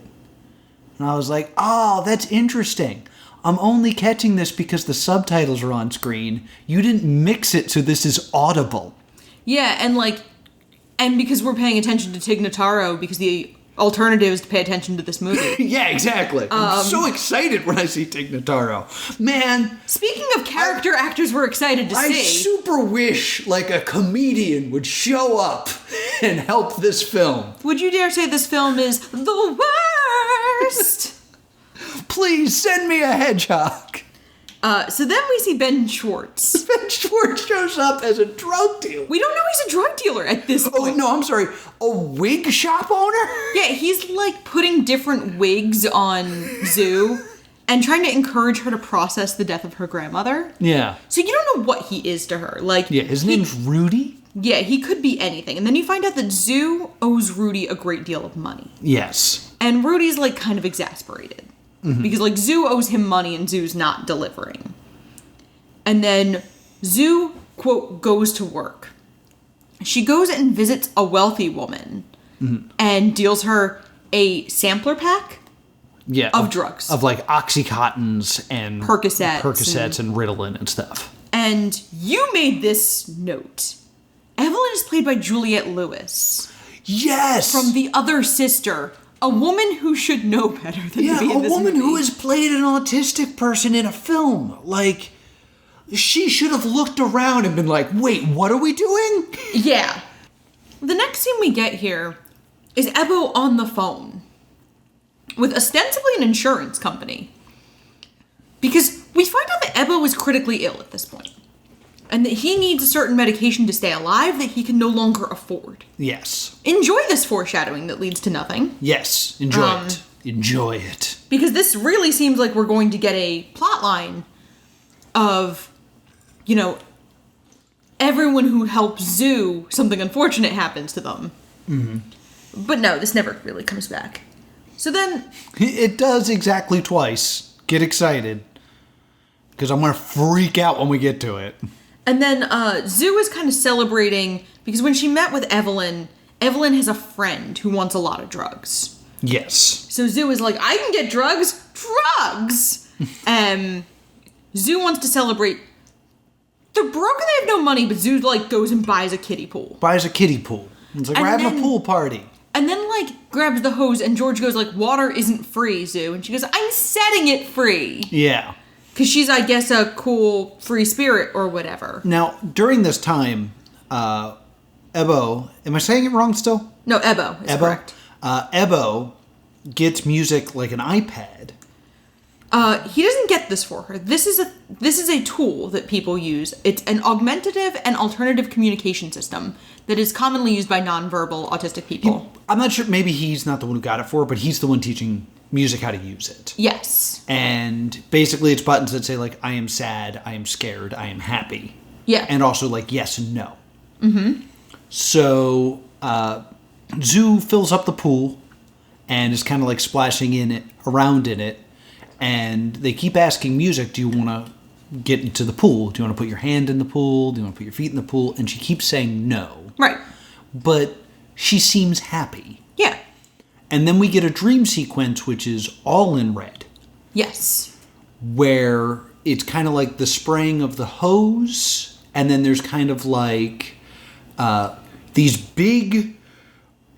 And I was like, oh, that's interesting. I'm only catching this because the subtitles are on screen. You didn't mix it so this is audible. Yeah, and because we're paying attention to Tig Notaro, because the alternative is to pay attention to this movie. Yeah, exactly. I'm so excited when I see Tig Notaro. Man. Speaking of character actors we're excited to see. I super wish, like, a comedian would show up and help this film. Would you dare say this film is the worst? Please, send me a hedgehog. So then we see Ben Schwartz. Ben Schwartz shows up as a drug dealer. We don't know he's a drug dealer at this point. Oh, no, I'm sorry. A wig shop owner? Yeah, he's like putting different wigs on Zoo and trying to encourage her to process the death of her grandmother. Yeah. So you don't know what he is to her. Like, yeah, his name's Rudy? Yeah, he could be anything. And then you find out that Zoo owes Rudy a great deal of money. Yes. And Rudy's like kind of exasperated. Mm-hmm. Because like Zoo owes him money and Zoo's not delivering. And then Zoo, quote, goes to work. She goes and visits a wealthy woman and deals her a sampler pack of drugs. Of like Oxycontins and Percocets and Ritalin and stuff. And you made this note. Evelyn is played by Juliette Lewis. Yes! From The Other Sister. A woman who should know better than to be in this movie. Yeah, a woman who has played an autistic person in a film. Like, she should have looked around and been like, wait, what are we doing? Yeah. The next scene we get here is Ebo on the phone with ostensibly an insurance company. Because we find out that Ebo is critically ill at this point. And that he needs a certain medication to stay alive that he can no longer afford. Yes. Enjoy this foreshadowing that leads to nothing. Yes, enjoy it. Enjoy it. Because this really seems like we're going to get a plot line of, you know, everyone who helps Zoo, something unfortunate happens to them. Mm-hmm. But no, this never really comes back. So then... It does exactly twice. Get excited. Because I'm going to freak out when we get to it. And then Zoo is kind of celebrating because when she met with Evelyn, Evelyn has a friend who wants a lot of drugs. Yes. So Zoo is like, I can get drugs. Drugs! Zoo wants to celebrate. They're broken, they have no money, but Zoo like goes and buys a kiddie pool. Buys a kiddie pool. It's like, we're having a pool party. And then like grabs the hose and George goes like, water isn't free, Zoo. And she goes, I'm setting it free. Yeah. Because she's, I guess, a cool free spirit or whatever. Now, during this time, Ebo, am I saying it wrong still? No, Ebo is correct. Ebo gets music like an iPad. He doesn't get this for her. This is a tool that people use. It's an augmentative and alternative communication system that is commonly used by nonverbal autistic people. I'm not sure, maybe he's not the one who got it for her, but he's the one teaching music how to use it. Yes. And basically it's buttons that say like, I am sad, I am scared, I am happy. Yeah. And also like yes and no. Mm-hmm. So Zoo fills up the pool and is kind of like splashing around in it. And they keep asking music, do you want to get into the pool? Do you want to put your hand in the pool? Do you want to put your feet in the pool? And she keeps saying no. Right. But she seems happy. Yeah. And then we get a dream sequence, which is all in red. Yes. Where it's kind of like the spraying of the hose, and then there's kind of like these big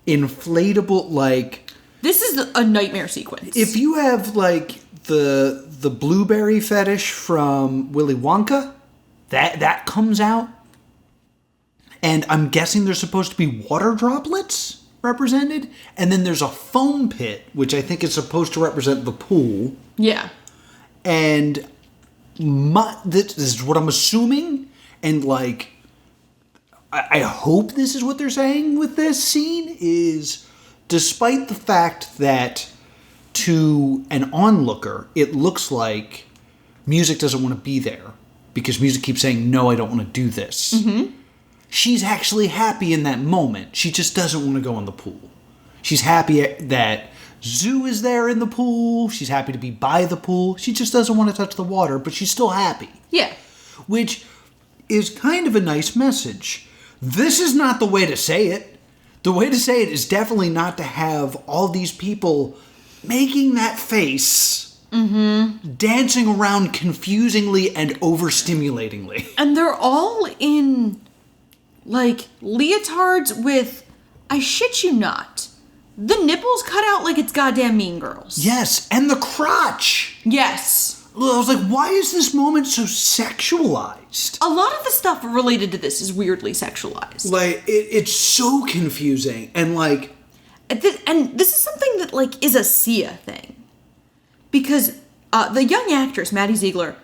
inflatable, like... This is a nightmare sequence. If you have like the blueberry fetish from Willy Wonka, that comes out. And I'm guessing there's supposed to be water droplets represented, and then there's a foam pit, which I think is supposed to represent the pool. Yeah. And this is what I'm assuming, and like, I hope this is what they're saying with this scene, is despite the fact that to an onlooker, it looks like music doesn't want to be there, because music keeps saying, no, I don't want to do this. Mm-hmm. She's actually happy in that moment. She just doesn't want to go in the pool. She's happy that Zoo is there in the pool. She's happy to be by the pool. She just doesn't want to touch the water, but she's still happy. Yeah. Which is kind of a nice message. This is not the way to say it. The way to say it is definitely not to have all these people making that face dancing around confusingly and overstimulatingly. And they're all in, like, leotards with, I shit you not, the nipples cut out like it's goddamn Mean Girls. Yes, and the crotch. Yes. I was like, why is this moment so sexualized? A lot of the stuff related to this is weirdly sexualized. Like, it's so confusing, and like... And this is something that, like, is a Sia thing. Because the young actress, Maddie Ziegler,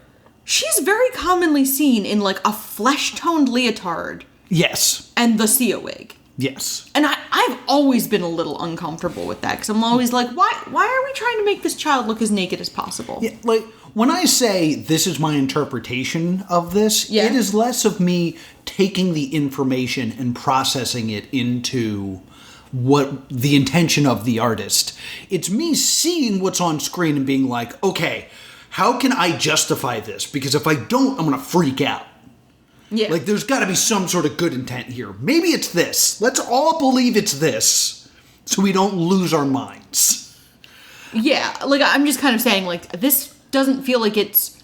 she's very commonly seen in, like, a flesh-toned leotard. Yes. And the Sia wig. Yes. And I've always been a little uncomfortable with that, because I'm always like, why are we trying to make this child look as naked as possible? Yeah, like, when I say this is my interpretation of this, it is less of me taking the information and processing it into what the intention of the artist. It's me seeing what's on screen and being like, okay, how can I justify this? Because if I don't, I'm going to freak out. Yeah. Like, there's got to be some sort of good intent here. Maybe it's this. Let's all believe it's this, so we don't lose our minds. Yeah, like, I'm just kind of saying, like, this doesn't feel like it's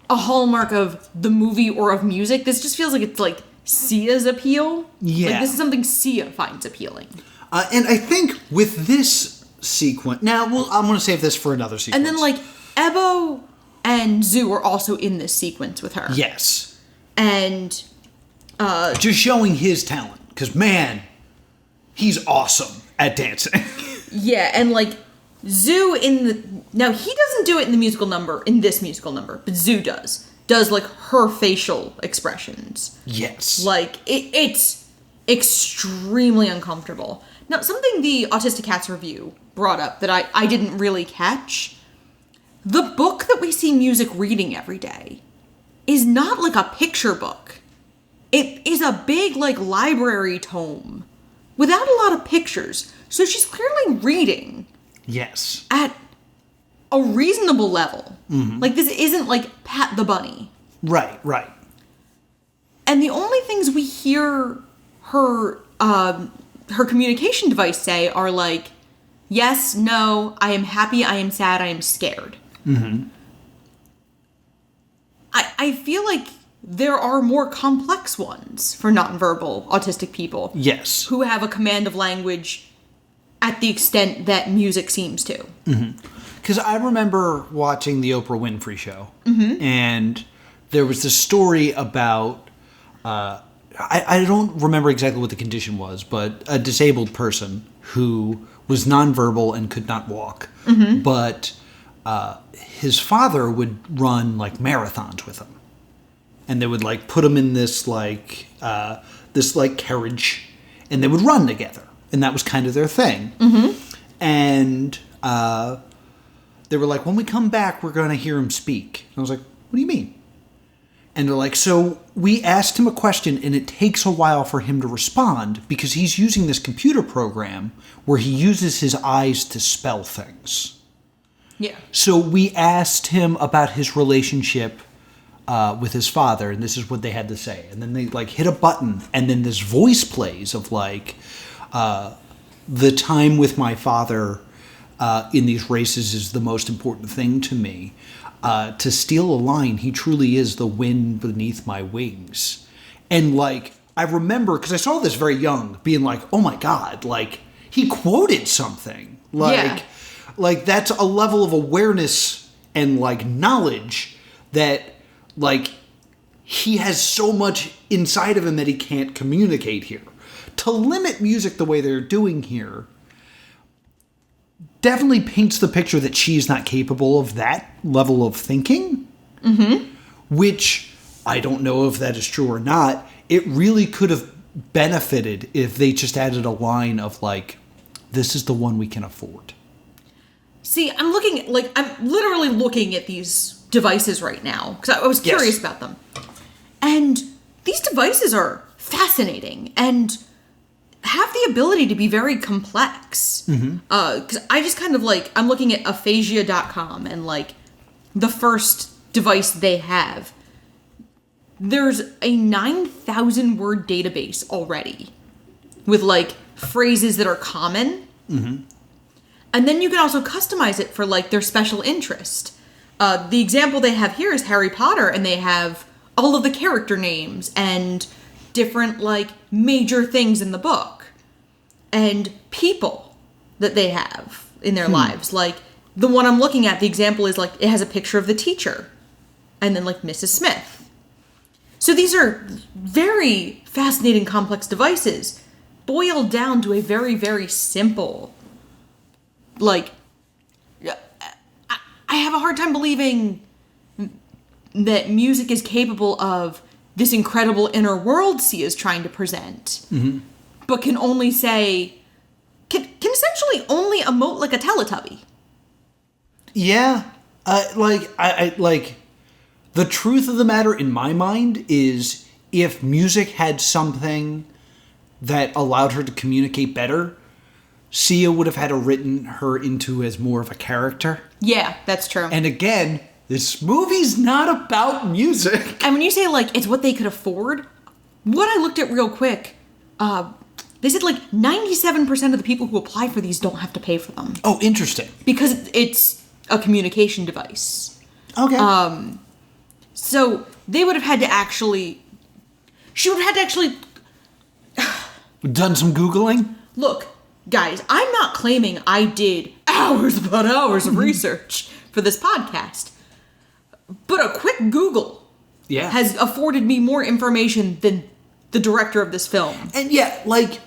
a hallmark of the movie or of music. This just feels like it's, like, Sia's appeal. Yeah. Like, this is something Sia finds appealing. And I think with this sequence... Now, I'm going to save this for another sequence. And then, like, Ebo and Zoo are also in this sequence with her. Yes. And just showing his talent, because man, he's awesome at dancing. Yeah, and like Zoo now he doesn't do it in this musical number, but Zoo does like her facial expressions. Yes. Like it's extremely uncomfortable. Now, something the Autistic Cats review brought up that I didn't really catch, the book that we see Music reading every day is not like a picture book. It is a big, like, library tome without a lot of pictures. So she's clearly reading. Yes. At a reasonable level. Mm-hmm. Like, this isn't like Pat the Bunny. Right, right. And the only things we hear her communication device say are like, yes, no, I am happy, I am sad, I am scared. Mm-hmm. I feel like there are more complex ones for nonverbal autistic people. Yes. Who have a command of language at the extent that music seems to. Because I remember watching the Oprah Winfrey Show, and there was this story about, I don't remember exactly what the condition was, but a disabled person who was nonverbal and could not walk, but his father would run like marathons with him, and they would like put him in this like carriage, and they would run together, and that was kind of their thing. And they were like, when we come back, we're going to hear him speak. And I was like, what do you mean? And they're like, so we asked him a question, and it takes a while for him to respond because he's using this computer program where he uses his eyes to spell things. Yeah. So we asked him about his relationship with his father, and this is what they had to say. And then they like hit a button, and then this voice plays of like, the time with my father in these races is the most important thing to me. To steal a line, he truly is the wind beneath my wings. And like, I remember, because I saw this very young, being like, oh my God, like, he quoted something. Like that's a level of awareness and like knowledge that like he has so much inside of him that he can't communicate here. To limit music the way they're doing here definitely paints the picture that she's not capable of that level of thinking, which I don't know if that is true or not. It really could have benefited if they just added a line of like, this is the one we can afford. See, I'm literally looking at these devices right now because I was curious about them. And these devices are fascinating and have the ability to be very complex. Because I just kind of like, I'm looking at aphasia.com and like the first device they have. There's a 9,000 word database already with like phrases that are common. And then you can also customize it for, like, their special interest. The example they have here is Harry Potter, and they have all of the character names and different, like, major things in the book. And people that they have in their lives. Like, the one I'm looking at, the example is, like, it has a picture of the teacher. And then, like, Mrs. Smith. So these are very fascinating, complex devices, boiled down to a very, very simple, like, I have a hard time believing that music is capable of this incredible inner world Sia is trying to present, but can only say, can essentially only emote like a Teletubby. Yeah, the truth of the matter in my mind is if music had something that allowed her to communicate better, Sia would have had to written her into as more of a character. Yeah, that's true. And again, this movie's not about music. And when you say, like, it's what they could afford, what I looked at real quick, they said, like, 97% of the people who apply for these don't have to pay for them. Oh, interesting. Because it's a communication device. Okay. So they would have had to actually... She would have had to actually... Done some Googling? Look, guys, I'm not claiming I did hours upon hours of research for this podcast. But a quick Google has afforded me more information than the director of this film. And yeah, like,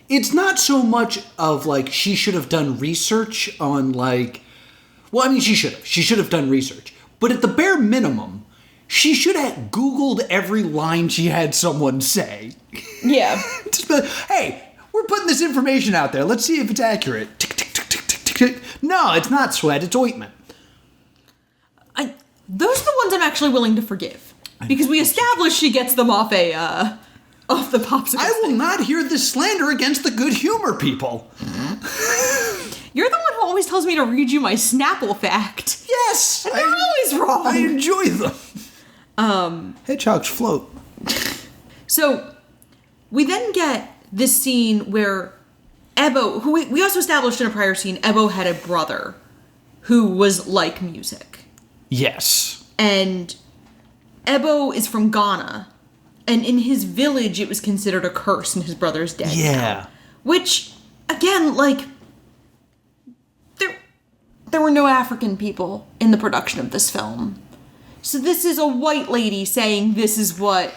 it's not so much of, like, she should have done research on, like... Well, I mean, she should have. She should have done research. But at the bare minimum, she should have Googled every line she had someone say. Yeah. Just be like, hey, we're putting this information out there. Let's see if it's accurate. Tick, tick, tick, tick, tick, tick, tick. No, it's not sweat. It's ointment. Those are the ones I'm actually willing to forgive. Because we established she gets them off the popsicle I will not hear this slander against the good humor people. You're the one who always tells me to read you my Snapple fact. Yes! And they're always wrong. I enjoy them. Hedgehogs float. So, we then get this scene where Ebo, who we also established in a prior scene, Ebo had a brother who was like music. Yes. And Ebo is from Ghana. And in his village, it was considered a curse and his brother's dead. Yeah. Which, again, like... There were no African people in the production of this film. So this is a white lady saying this is what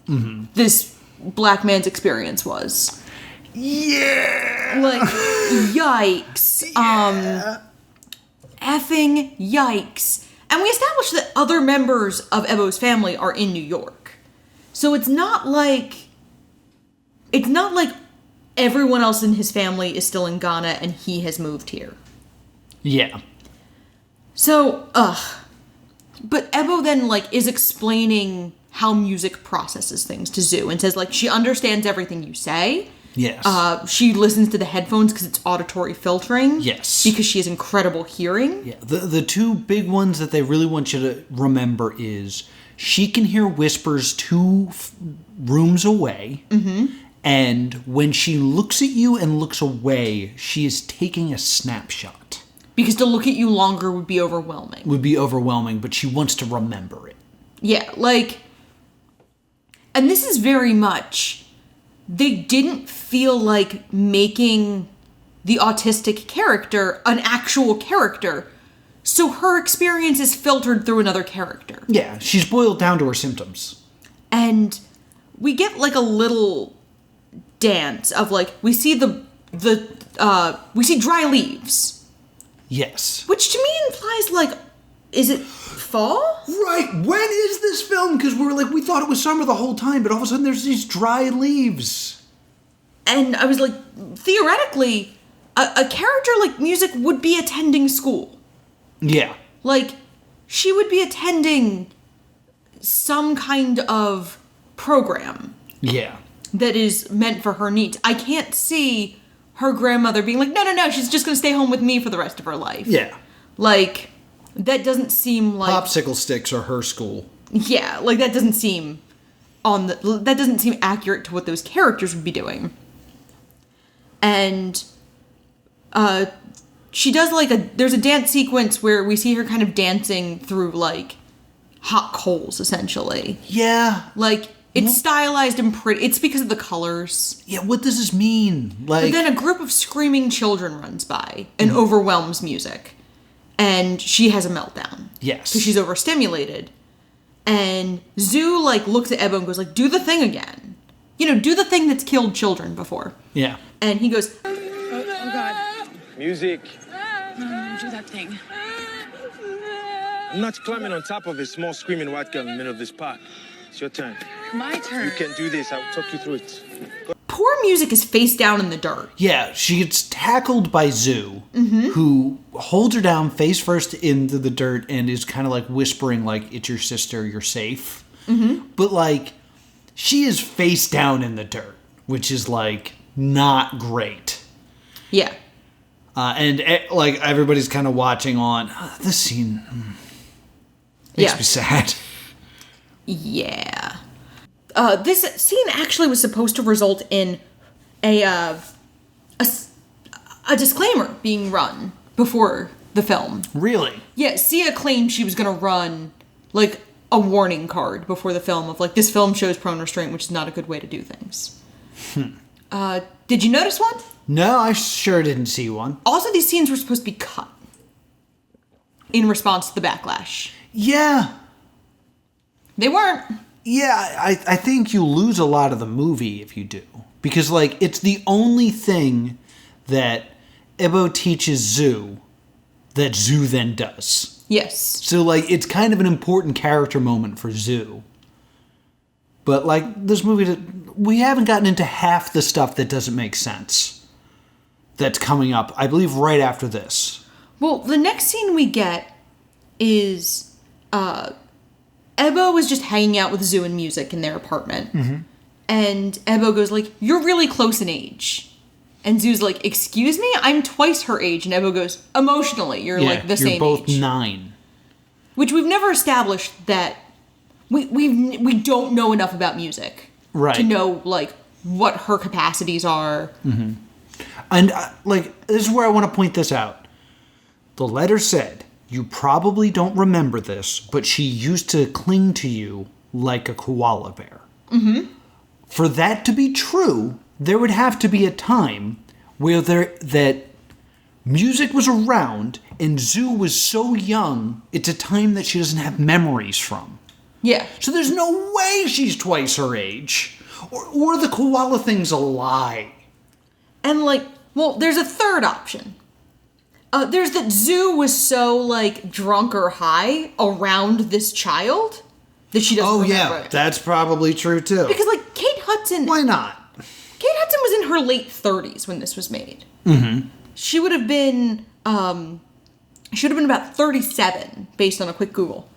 this black man's experience was. Yeah! Like, yikes. Yeah. Effing yikes. And we established that other members of Ebo's family are in New York. So it's not like everyone else in his family is still in Ghana and he has moved here. Yeah. So, but Ebo then, like, is explaining how music processes things to Zoo and says, like, she understands everything you say. Yes. She listens to the headphones because it's auditory filtering. Yes. Because she has incredible hearing. Yeah. The two big ones that they really want you to remember is she can hear whispers 2 rooms away. Mm-hmm. And when she looks at you and looks away, she is taking a snapshot. Because to look at you longer would be overwhelming. But she wants to remember it. Yeah, like... And this is very much... They didn't feel like making the autistic character an actual character. So her experience is filtered through another character. Yeah, she's boiled down to her symptoms. And we get, like, a little dance of, like, we see we see dry leaves. Yes. Which to me implies, like, is it fall? Right. When is this film? Because we thought it was summer the whole time, but all of a sudden there's these dry leaves. And I was like, theoretically, a character like Music would be attending school. Yeah. Like, she would be attending some kind of program. Yeah. That is meant for her needs. I can't see her grandmother being like, no, she's just going to stay home with me for the rest of her life. Yeah. Like, that doesn't seem like... Popsicle sticks are her school. Yeah, like, that doesn't seem accurate to what those characters would be doing. And she does there's a dance sequence where we see her kind of dancing through like hot coals, essentially. Yeah. Like, it's stylized and pretty. It's because of the colors. Yeah, what does this mean? Like, but then a group of screaming children runs by and overwhelms music. And she has a meltdown. Yes. Because she's overstimulated. And Zoo, like, looks at Ebo and goes, like, do the thing again. You know, do the thing that's killed children before. Yeah. And he goes, Oh, God. Music. Do that thing. I'm not climbing on top of a small screaming white girl in the middle of this park. It's your turn. My turn. You can do this. I'll talk you through it. poor music is face down in the dirt. Yeah, she gets tackled by Zoo, who holds her down face first into the dirt and is kind of like whispering like, it's your sister, you're safe. But like, she is face down in the dirt, which is like not great. Yeah. And like everybody's kind of watching on. This scene makes me sad. Yeah. This scene actually was supposed to result in a disclaimer being run before the film. Really? Yeah, Sia claimed she was going to run like a warning card before the film of like, this film shows prone restraint, which is not a good way to do things. Did you notice one? No, I sure didn't see one. Also, these scenes were supposed to be cut in response to the backlash. Yeah. They weren't. Yeah, I think you lose a lot of the movie if you do. Because, like, it's the only thing that Ebo teaches Zoo that Zoo then does. Yes. So, like, it's kind of an important character moment for Zoo. But, like, this movie, we haven't gotten into half the stuff that doesn't make sense. That's coming up, I believe, right after this. Well, the next scene we get is Ebo was just hanging out with Zoo and Music in their apartment. And Ebo goes like, you're really close in age. And Zoo's like, excuse me? I'm twice her age. And Ebo goes, emotionally, you're like the same age. You're both 9. Which we've never established that we don't know enough about Music. Right. To know, like, what her capacities are. And, like, this is where I want to point this out. The letter said, you probably don't remember this, but she used to cling to you like a koala bear. For that to be true, there would have to be a time where that Music was around and Zoo was so young, it's a time that she doesn't have memories from. Yeah. So there's no way she's twice her age. Or the koala thing's a lie. And, like, well, there's a third option. There's that Zoo was so, like, drunk or high around this child that she doesn't remember it. That's probably true, too. Because, like, Kate Hudson... Why not? Kate Hudson was in her late 30s when this was made. She would have been, about 37, based on a quick Google.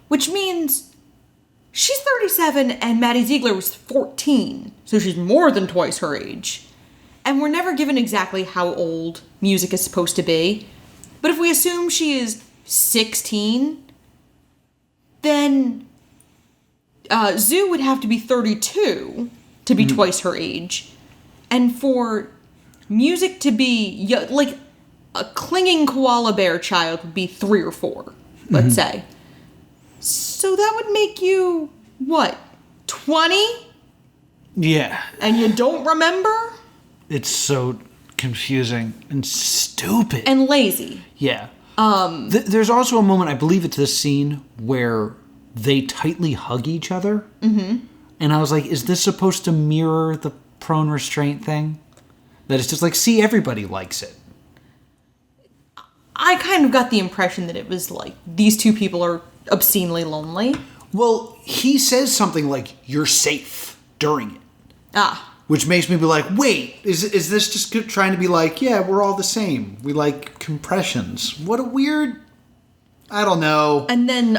Which means she's 37 and Maddie Ziegler was 14. So she's more than twice her age. And we're never given exactly how old Music is supposed to be. But if we assume she is 16, then Zoo would have to be 32 to be twice her age. And for Music to be, like, a clinging koala bear child would be 3 or 4, let's say. So that would make you, what, 20? Yeah. And you don't remember? It's so confusing and stupid. And lazy. Yeah. There's also a moment, I believe it's this scene, where they tightly hug each other. And I was like, is this supposed to mirror the prone restraint thing? That it's just like, see, everybody likes it. I kind of got the impression that it was like, these two people are obscenely lonely. Well, he says something like, you're safe during it. Which makes me be like, wait, is this just trying to be like, yeah, we're all the same. We like compressions. What a weird... I don't know. And then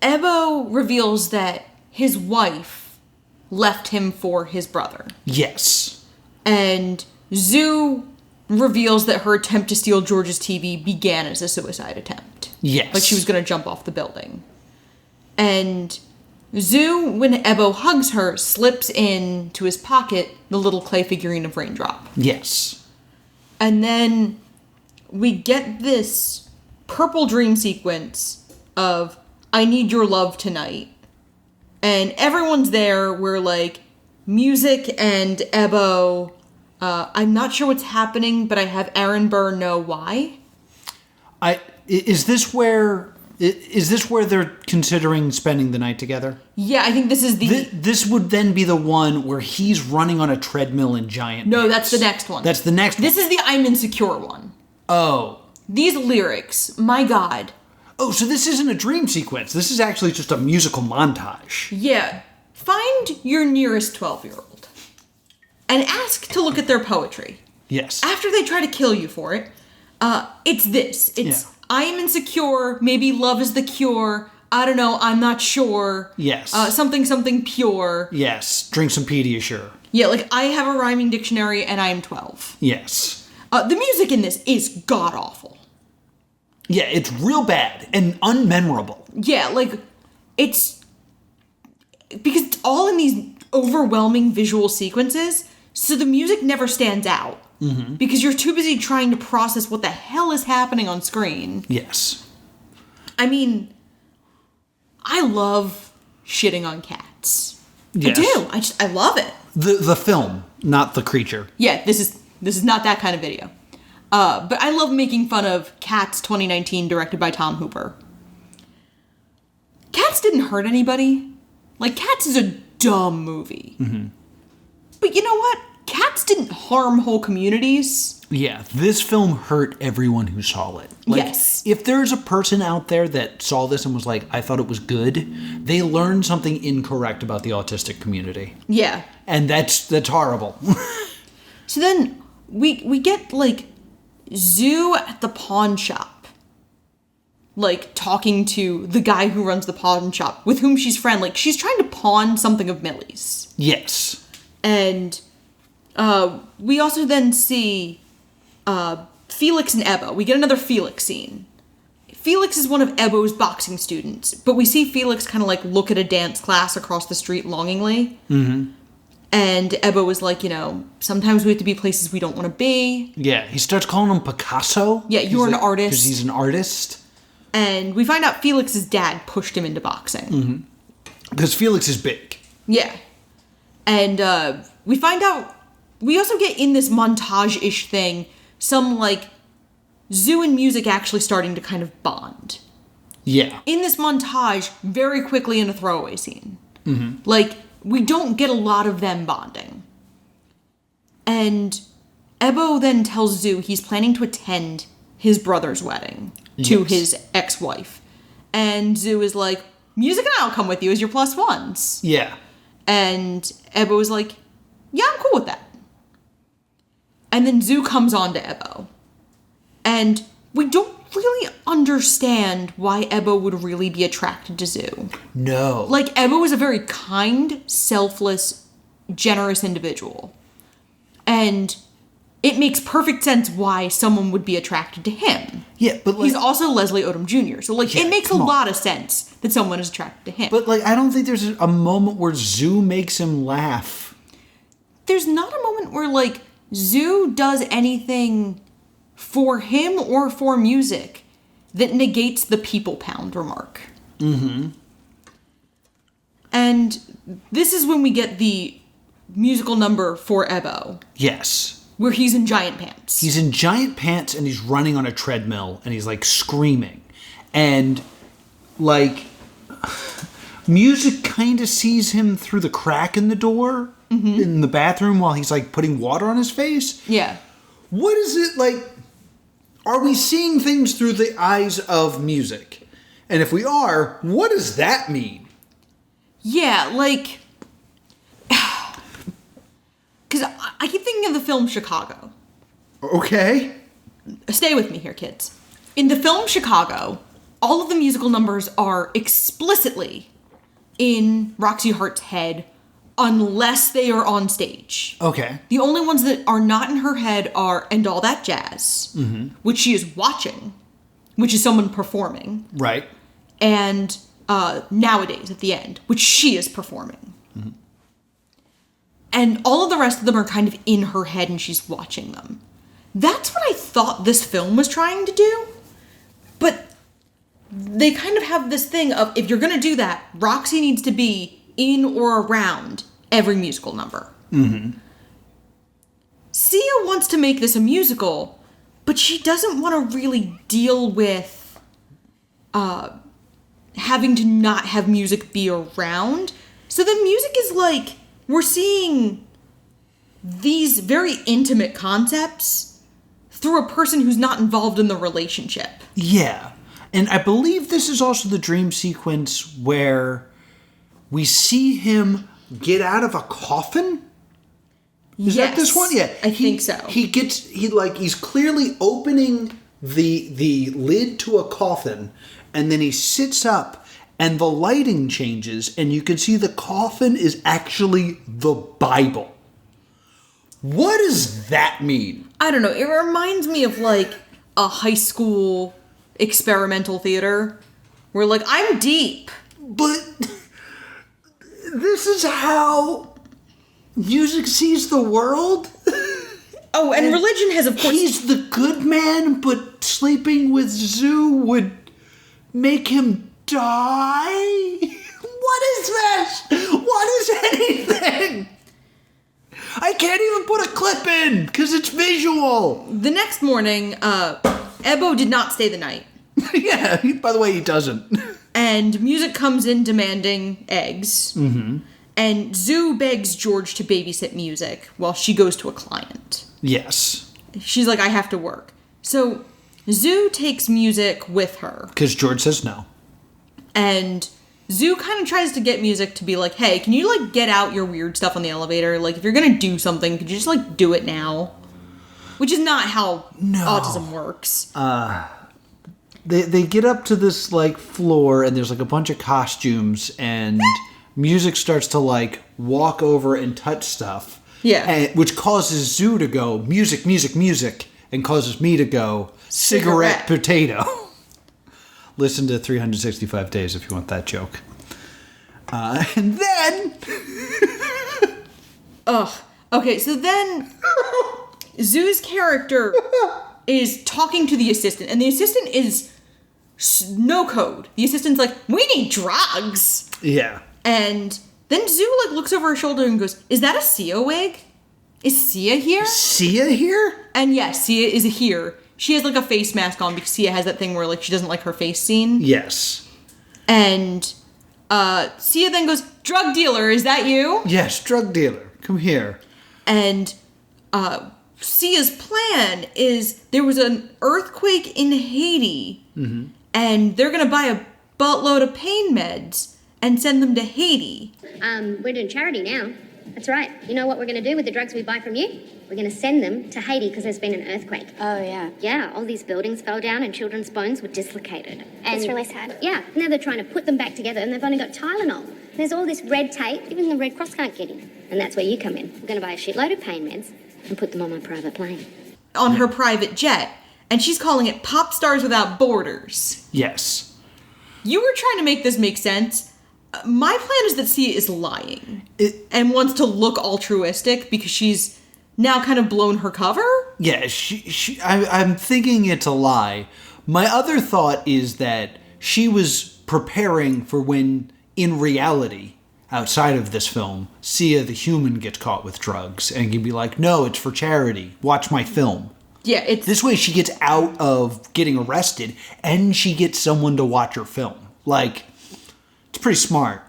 Ebo reveals that his wife left him for his brother. Yes. And Zoo reveals that her attempt to steal George's TV began as a suicide attempt. Yes. Like she was going to jump off the building. And Zoo, when Ebo hugs her, slips into his pocket the little clay figurine of Raindrop. Yes. And then we get this purple dream sequence of, I need your love tonight. And everyone's there. We're like, Music and Ebo. I'm not sure what's happening, but I have Aaron Burr know why. Is this where they're considering spending the night together? Yeah, I think this is This would then be the one where he's running on a treadmill in giant No, pants. that's the next one. That's the next one. This is the I'm Insecure one. Oh. These lyrics, my God. Oh, so this isn't a dream sequence. This is actually just a musical montage. Yeah. Find your nearest 12-year-old and ask to look at their poetry. Yes. After they try to kill you for it, it's this. It's, I am insecure, maybe love is the cure, I don't know, I'm not sure. Yes. Something pure. Yes. Drink some Pediasure. Yeah, like, I have a rhyming dictionary and I am 12. Yes. The music in this is god-awful. Yeah, it's real bad and unmemorable. Yeah, like, it's... Because it's all in these overwhelming visual sequences, so the music never stands out. Mm-hmm. Because you're too busy trying to process what the hell is happening on screen. Yes. I mean, I love shitting on cats. Yes. I do. I love it. The film, not the creature. Yeah, this is not that kind of video. But I love making fun of Cats 2019, directed by Tom Hooper. Cats didn't hurt anybody. Like, Cats is a dumb movie. Mm-hmm. But you know what? Cats didn't harm whole communities. Yeah, this film hurt everyone who saw it. Like, yes. If there's a person out there that saw this and was like, I thought it was good, they learned something incorrect about the autistic community. Yeah. And that's horrible. So then we get, like, Zoo at the pawn shop. Like, talking to the guy who runs the pawn shop, with whom she's friendly. Like, she's trying to pawn something of Millie's. Yes. And we also then see Felix and Ebo. We get another Felix scene. Felix is one of Ebo's boxing students, but we see Felix kind of, like, look at a dance class across the street longingly. Mm-hmm. And Ebo is like, you know, sometimes we have to be places we don't want to be. Yeah, he starts calling him Picasso. Yeah, you're an artist. Because he's an artist. And we find out Felix's dad pushed him into boxing. Mm-hmm. Because Felix is big. Yeah. And we find out, we also get in this montage-ish thing, some, like, Zoo and Music actually starting to kind of bond. Yeah. In this montage, very quickly in a throwaway scene. Mm-hmm. Like, we don't get a lot of them bonding. And Ebo then tells Zoo he's planning to attend his brother's wedding to his ex-wife. And Zoo is like, Music and I'll come with you as your plus ones. Yeah. And Ebo is like, yeah, I'm cool with that. And then Zoo comes on to Ebo. And we don't really understand why Ebo would really be attracted to Zoo. No. Like, Ebo is a very kind, selfless, generous individual. And it makes perfect sense why someone would be attracted to him. Yeah, but like... He's also Leslie Odom Jr., so, like, Yeah, it makes a lot of sense that someone is attracted to him. But, like, I don't think there's a moment where Zoo makes him laugh. There's not a moment where, like, Zoo does anything for him or for Music that negates the people pound remark. Mm-hmm. And this is when we get the musical number for Ebo. Yes. Where he's in giant pants. He's in giant pants and he's running on a treadmill and he's, like, screaming. And, like, Music kind of sees him through the crack in the door in the bathroom while he's, like, putting water on his face. Yeah. What is it, like... Are we seeing things through the eyes of Music? And if we are, what does that mean? Yeah, like... Because I keep thinking of the film Chicago. Okay. Stay with me here, kids. In the film Chicago, all of the musical numbers are explicitly in Roxy Hart's head unless they are on stage. Okay. The only ones that are not in her head are And All That Jazz, which she is watching, which is someone performing. Right. And Nowadays at the end, which she is performing. Mm-hmm. And all of the rest of them are kind of in her head and she's watching them. That's what I thought this film was trying to do. But they kind of have this thing of, if you're going to do that, Roxy needs to be in or around every musical number. Mm-hmm. Sia wants to make this a musical, but she doesn't want to really deal with having to not have music be around. So the music is like, we're seeing these very intimate concepts through a person who's not involved in the relationship. Yeah. And I believe this is also the dream sequence where we see him get out of a coffin. Is that this one? Yeah. I think so. He's clearly opening the lid to a coffin, and then he sits up and the lighting changes and you can see the coffin is actually the Bible. What does that mean? I don't know. It reminds me of like a high school experimental theater where like, I'm deep. But this is how music sees the world? Oh, and religion has, of course... He's the good man, but sleeping with Zoo would make him die? What is this? What is anything? I can't even put a clip in, because it's visual. The next morning, Ebo did not stay the night. Yeah, by the way, he doesn't. And music comes in demanding eggs. Mm-hmm. And Zoo begs George to babysit music while she goes to a client. Yes. She's like, I have to work. So Zoo takes music with her. Because George says no. And Zoo kind of tries to get music to be like, hey, can you like get out your weird stuff on the elevator? Like, if you're going to do something, could you just like do it now? Which is not how autism works. They get up to this like floor and there's like a bunch of costumes and music starts to like walk over and touch stuff. Yeah. Which causes Zoo to go, music, music, music, and causes me to go, cigarette. Potato. Listen to 365 Days if you want that joke. And then... Ugh. Okay, so then Zoo's character is talking to the assistant, and the assistant is no code. The assistant's like, we need drugs. Yeah. And then Zoo like looks over her shoulder and goes, is that a Sia wig? Is Sia here? Sia here? And yes, Sia is here. She has like a face mask on because Sia has that thing where like she doesn't like her face seen. Yes. And Sia then goes, drug dealer, is that you? Yes, drug dealer. Come here. And Sia's plan is there was an earthquake in Haiti, mm-hmm. and they're going to buy a buttload of pain meds and send them to Haiti. We're doing charity now. That's right. You know what we're going to do with the drugs we buy from you? We're going to send them to Haiti because there's been an earthquake. Oh, yeah. Yeah, all these buildings fell down and children's bones were dislocated. And that's really sad. Yeah, now they're trying to put them back together and they've only got Tylenol. There's all this red tape, even the Red Cross can't get in. And that's where you come in. We're going to buy a shitload of pain meds and put them on my private plane. On her private jet. And she's calling it Pop Stars Without Borders. Yes. You were trying to make this make sense. My plan is that Sia is lying and wants to look altruistic because she's now kind of blown her cover. Yeah, I'm thinking it's a lie. My other thought is that she was preparing for when, in reality, outside of this film, Sia the human gets caught with drugs and can be like, no, it's for charity. Watch my film. Yeah, it's... This way she gets out of getting arrested and she gets someone to watch her film. Like... It's pretty smart.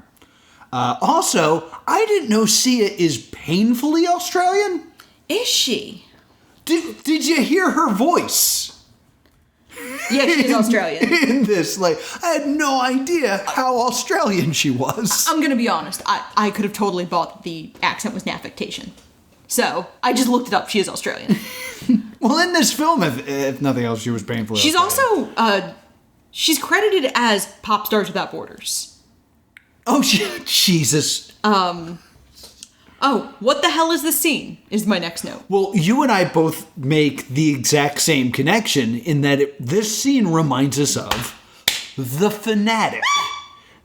Also, I didn't know Sia is painfully Australian. Is she? Did you hear her voice? Yeah, she's Australian. In this, like, I had no idea how Australian she was. I'm gonna be honest. I could have totally bought the accent was an affectation. So, I just looked it up. She is Australian. Well, in this film, if nothing else, she was painfully She's Australian. also, she's credited as Pop Stars Without Borders. Oh, Jesus. Oh, what the hell is this scene? Is my next note. Well, you and I both make the exact same connection in that this scene reminds us of The Fanatic,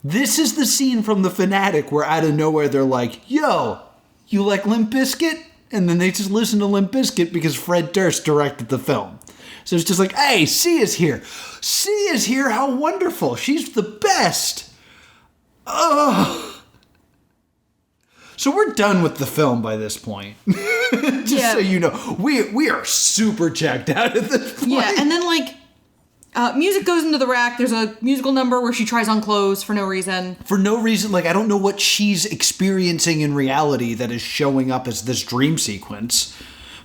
This is the scene from The Fanatic where out of nowhere they're like, yo, you like Limp Bizkit? And then they just listen to Limp Bizkit because Fred Durst directed the film. So it's just like, hey, Sia's here. Sia's here, how wonderful. She's the best. Oh. So we're done with the film by this point. Just so you know, we are super checked out at this point. Yeah, and then like, music goes into the rack. There's a musical number where she tries on clothes for no reason. For no reason. Like, I don't know what she's experiencing in reality that is showing up as this dream sequence.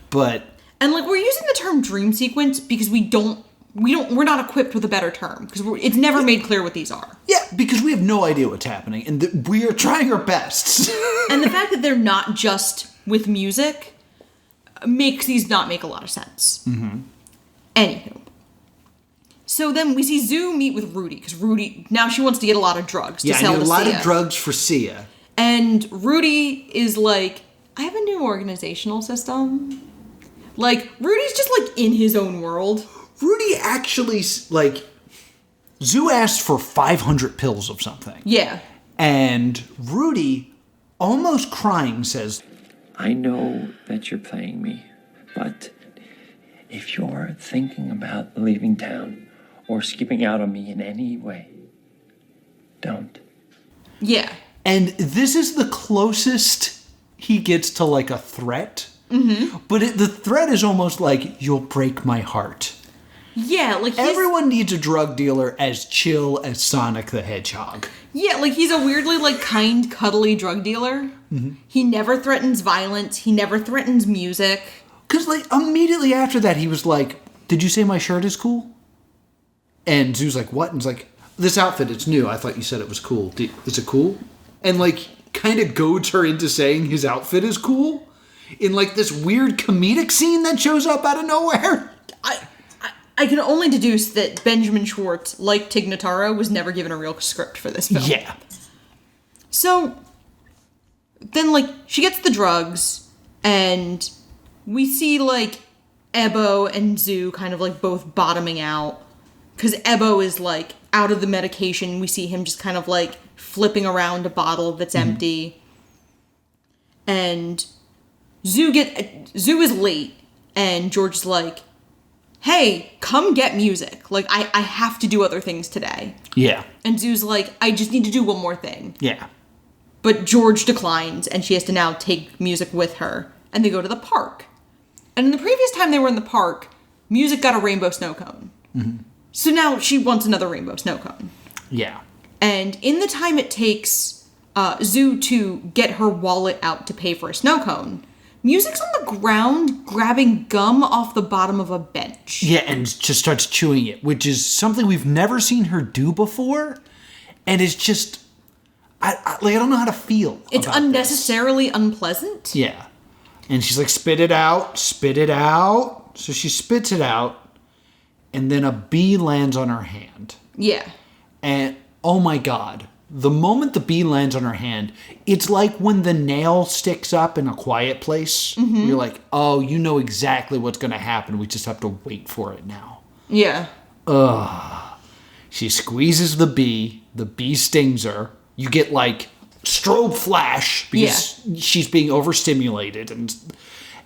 But... And like, we're using the term dream sequence because we're not equipped with a better term. Because it's never made clear what these are. Yeah, because we have no idea what's happening. And we are trying our best. And the fact that they're not just with music makes these not make a lot of sense. Mm-hmm. Anywho. So then we see Zoo meet with Rudy, because Rudy, now she wants to get a lot of drugs to sell to Sia. Yeah, a lot of drugs for Sia. And Rudy is like, I have a new organizational system. Like, Rudy's just like in his own world. Rudy actually, like, Zoo asked for 500 pills of something. Yeah. And Rudy, almost crying, says, I know that you're playing me, but if you're thinking about leaving town or skipping out on me in any way, don't. Yeah. And this is the closest he gets to, like, a threat. Mm-hmm. But the threat is almost like, you'll break my heart. Yeah, like everyone needs a drug dealer as chill as Sonic the Hedgehog. Yeah, like he's a weirdly like kind, cuddly drug dealer. Mm-hmm. He never threatens violence. He never threatens music. Because like immediately after that, he was like, "Did you say my shirt is cool?" And Zoo's like, "What?" And he's like, "This outfit, it's new. I thought you said it was cool. Is it cool?" And like kind of goads her into saying his outfit is cool in like this weird comedic scene that shows up out of nowhere. I can only deduce that Benjamin Schwartz, like Tig Notaro, was never given a real script for this film. Yeah. So, then, like, she gets the drugs, and we see, like, Ebo and Zoo kind of, like, both bottoming out. Because Ebo is, like, out of the medication. We see him just kind of, like, flipping around a bottle that's empty. And Zoo is late, and George is like, hey, come get music. Like, I have to do other things today. Yeah. And Zoo's like, I just need to do one more thing. Yeah. But George declines, and she has to now take music with her. And they go to the park. And in the previous time they were in the park, music got a rainbow snow cone. Mm-hmm. So now she wants another rainbow snow cone. Yeah. And in the time it takes Zoo to get her wallet out to pay for a snow cone, music's on the ground grabbing gum off the bottom of a bench. Yeah, and just starts chewing it, which is something we've never seen her do before. And it's just, I don't know how to feel. It's unnecessarily unpleasant. Yeah. And she's like, spit it out, spit it out. So she spits it out, and then a bee lands on her hand. Yeah. And, oh my God. The moment the bee lands on her hand, it's like when the nail sticks up in A Quiet Place. Mm-hmm. You're like, oh, you know exactly what's going to happen. We just have to wait for it now. Yeah. Ugh. She squeezes the bee stings her. You get like strobe flash because she's being overstimulated.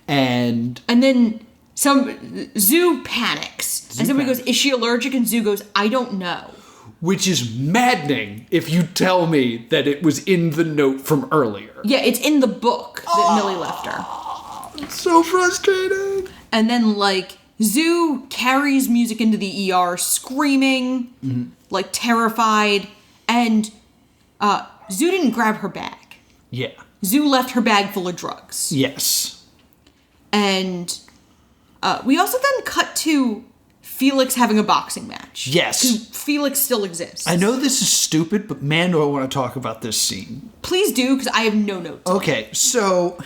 And then Zoo panics. And somebody goes, is she allergic? And Zoo goes, I don't know. Which is maddening if you tell me that it was in the note from earlier. Yeah, it's in the book that Millie left her. It's so frustrating. And then, like, Zoo carries music into the ER screaming, like, terrified. And Zoo didn't grab her bag. Yeah. Zoo left her bag full of drugs. Yes. And we also then cut to Felix having a boxing match. Yes. Because Felix still exists. I know this is stupid, but man, do I want to talk about this scene. Please do, because I have no notes. Okay, so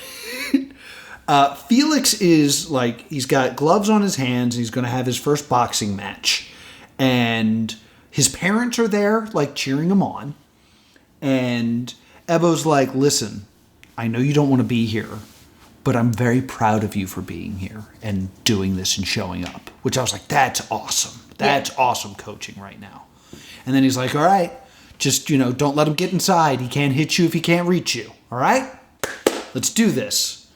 Felix is like, he's got gloves on his hands, and he's going to have his first boxing match. And his parents are there, like, cheering him on. And Ebo's like, listen, I know you don't want to be here, but I'm very proud of you for being here and doing this and showing up. Which I was like, that's awesome. That's awesome coaching right now. And then he's like, all right, Just, don't let him get inside. He can't hit you if he can't reach you. All right? Let's do this.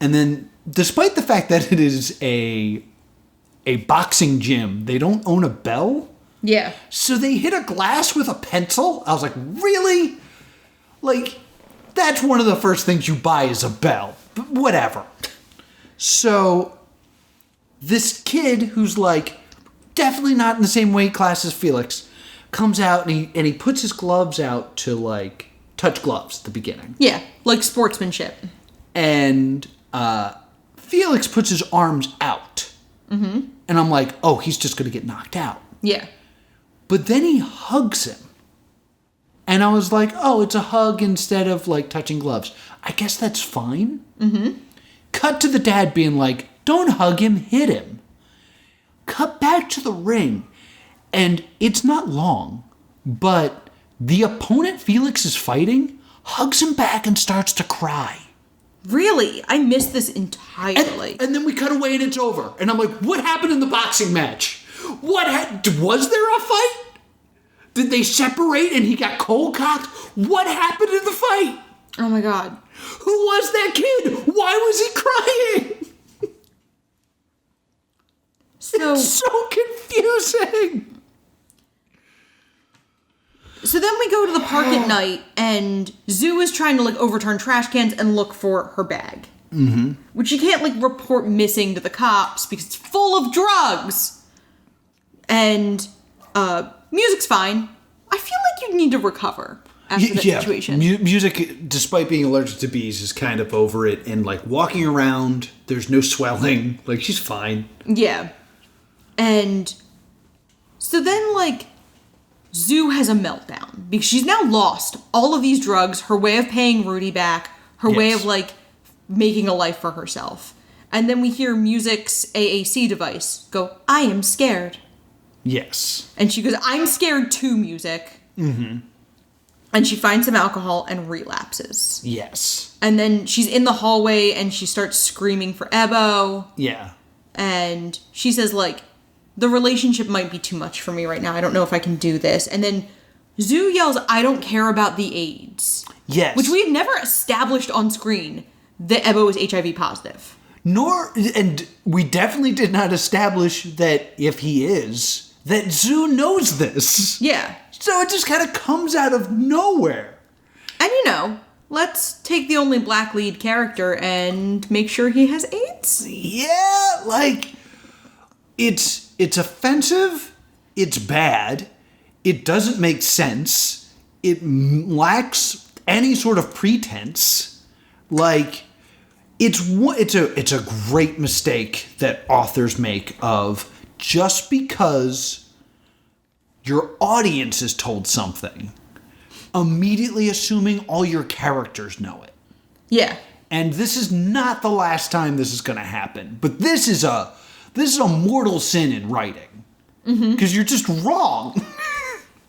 And then, despite the fact that it is a boxing gym, they don't own a bell. Yeah. So they hit a glass with a pencil. I was like, really? Like, that's one of the first things you buy is a bell. But whatever. So this kid who's like definitely not in the same weight class as Felix comes out and he puts his gloves out to like touch gloves at the beginning. Yeah, like sportsmanship. And Felix puts his arms out. Mm-hmm. And I'm like, oh, he's just going to get knocked out. Yeah. But then he hugs him. And I was like, oh, it's a hug instead of like touching gloves. I guess that's fine. Mm-hmm. Cut to the dad being like, don't hug him, hit him. Cut back to the ring. And it's not long, but the opponent Felix is fighting hugs him back and starts to cry. Really? I missed this entirely. And then we cut away and it's over. And I'm like, what happened in the boxing match? Was there a fight? Did they separate and he got cold-cocked? What happened in the fight? Oh my god. Who was that kid? Why was he crying? It's so confusing. So then we go to the park at night, and Zoo is trying to, like, overturn trash cans and look for her bag. Mm-hmm. Which she can't, like, report missing to the cops because it's full of drugs. And, music's fine. I feel like you need to recover after that situation. Music, despite being allergic to bees, is kind of over it. And, like, walking around, there's no swelling. Like, she's fine. Yeah. And so then, like, Zoo has a meltdown because she's now lost all of these drugs, her way of paying Rudy back, her way of, like, making a life for herself. And then we hear Music's AAC device go, I am scared. Yes. And she goes, I'm scared too, Music. Mm-hmm. And she finds some alcohol and relapses. Yes. And then she's in the hallway and she starts screaming for Ebo. Yeah. And she says, like, the relationship might be too much for me right now. I don't know if I can do this. And then Zoo yells, I don't care about the AIDS. Yes. Which we had never established on screen that Ebo is HIV positive. And we definitely did not establish that if he is, that Zoo knows this. Yeah. So it just kind of comes out of nowhere. And let's take the only black lead character and make sure he has AIDS. Yeah, like, it's offensive, it's bad, it doesn't make sense, it lacks any sort of pretense. Like, it's a great mistake that authors make of just because your audience is told something, immediately assuming all your characters know it. Yeah. And this is not the last time this is going to happen. But this is a mortal sin in writing. Because you're just wrong.